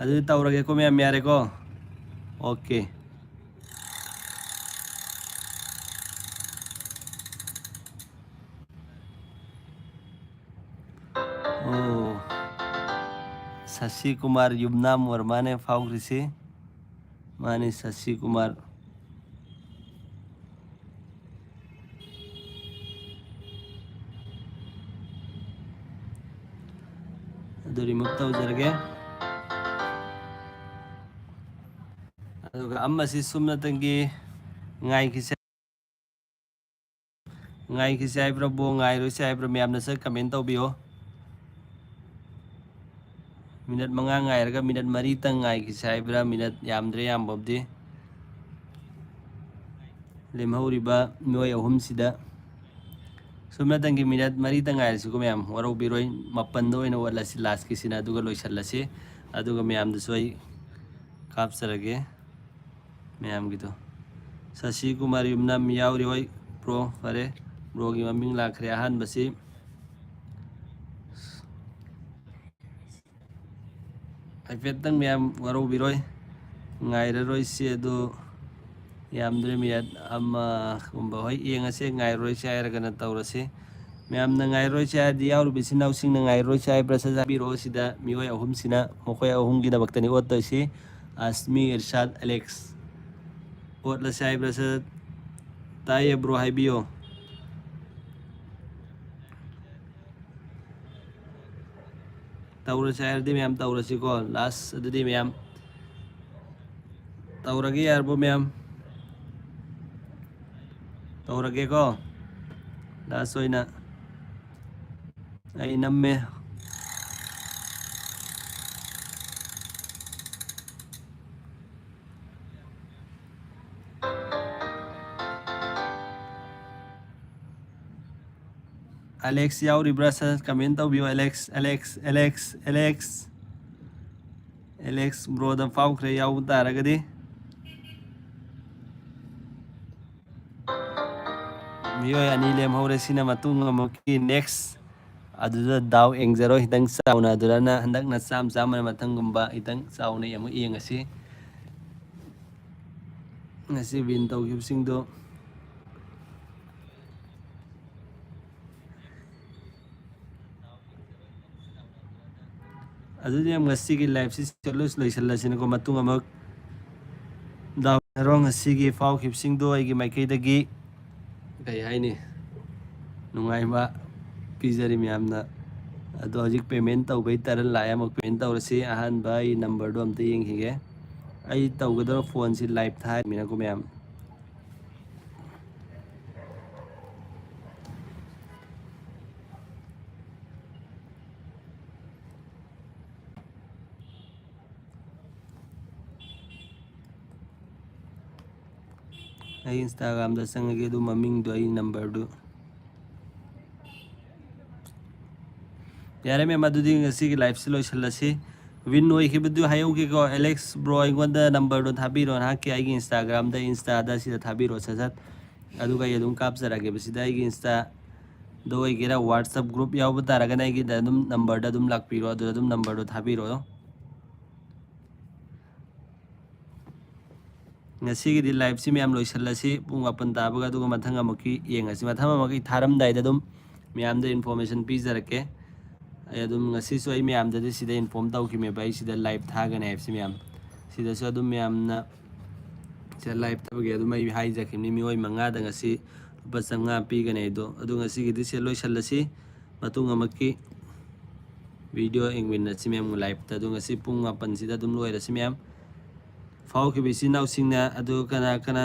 adu tawrage ko meyam yare ko okay oh Sasi Kumar Yumnam warmane faurisi mane Sasi Kumar adu remove tawjarage aduga amma si sumna tangi ngai kise haibra bo ngai ro se haibra meyamna sa comment tawbiyo minute manga ngairaga minute mari tang ngai kise haibra minute yamdre yambobdi lemhauriba mioi ahum sida sumna tangi minute mari tang ngai sigo meyam waro biroi mapando ina walasi last kisina aduga loisallasi aduga meyamda soi kapsarage meyam gitu Sasi Kumar Yumnam yauri hoi pro fare bro gi maming lakhre ahan basi ai fetang meyam waro biroi ngaira roi se do yamdre miyat amma kumba hoi yengase ngai roi se aira kana tawrase meyam na ngai roi se di yaur bisi naw sing na ngai roi se ai prasa biro sida mioi ahum sina mokoi ahum gi na baktani ot toisi Asmi Irshad Alex ot la se ai prasa taye bro haibiyo tawrase airdi meyam tawrasi ko last adudi meyam tawrage yarbo meyam tawrage ko last oina ai namme Alex yauribra sa comment tawbiyo. Alex bro da faukre yaw taragadi Mioi ani lemhore sina matung amuki next aduda daw engjaro hitang sauna adurana handak na sam mana matang gumba hitang sauna yamu ngasi win tawkhibsingdo adudi am ngasi gi live si chalus loisallasina ko matung amak daw rong ngasi gi faukibsingdo ai gi maikaidagi kai haini nungai ba pizari miyamna ado hojik payment tawbai taran lai amuk payment tawrasi ahanba ai number do amta yenghige ai tawgadoro phone si live thai mina ko miyam ai Instagram da sangage do maming do ai number do yare me madudi ngasi gi live si loisalasi win noi khibdu hayugi ko Alex bro aingonda number do thabiro ha ki ai Instagram da da si thabiro sajat aduga yadum kapsarage bisida ai insta do ai gira WhatsApp group yaw bataraga nai gi da dum number da dum lakpiro adu dum number do thabiro ngasi gi live si miyam loisalasi pung 8 tabaga duga mathang amuki yengasi mathang amuki tharam dai da dum miyam da information pizarake adum ngasi so ai miyam da sida inform taw ki me bai sida live thaga na fc miyam sida so adum miyam na se live tabage adum ai hai jakimni mioi manga da ngasi lupa sanga pi ga nei do adu ngasi gi se loisalasi matung amuki video engwin na simem live ta du ngasi pung 8 sida dum loi ra simem फाव के बेसी now सिंगना अदु कना कना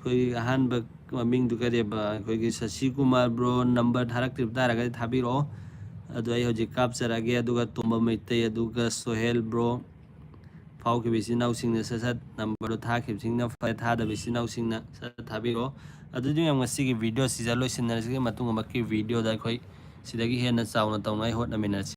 कोई अहान ब ममिंग दु करे बा कोई के शशि कुमार ब्रो नंबर धारक ट्रिप धारक थाबिरो अदु आई होजे कैप्चर आगे अदु का तुम मैते अदु का सोहेल ब्रो फाव के बेसी नाउ सिंगना ससत नंबर था खिबसिंगना फाय था द बेसी नाउ सिंगना सत थाबिरो अदु जो हम ngasi की वीडियो सिजा लोइसिन नरसिगे मतुंग मक्की वीडियो दा खोई सिदागी हेना चाउना तौनाय होट नमिनस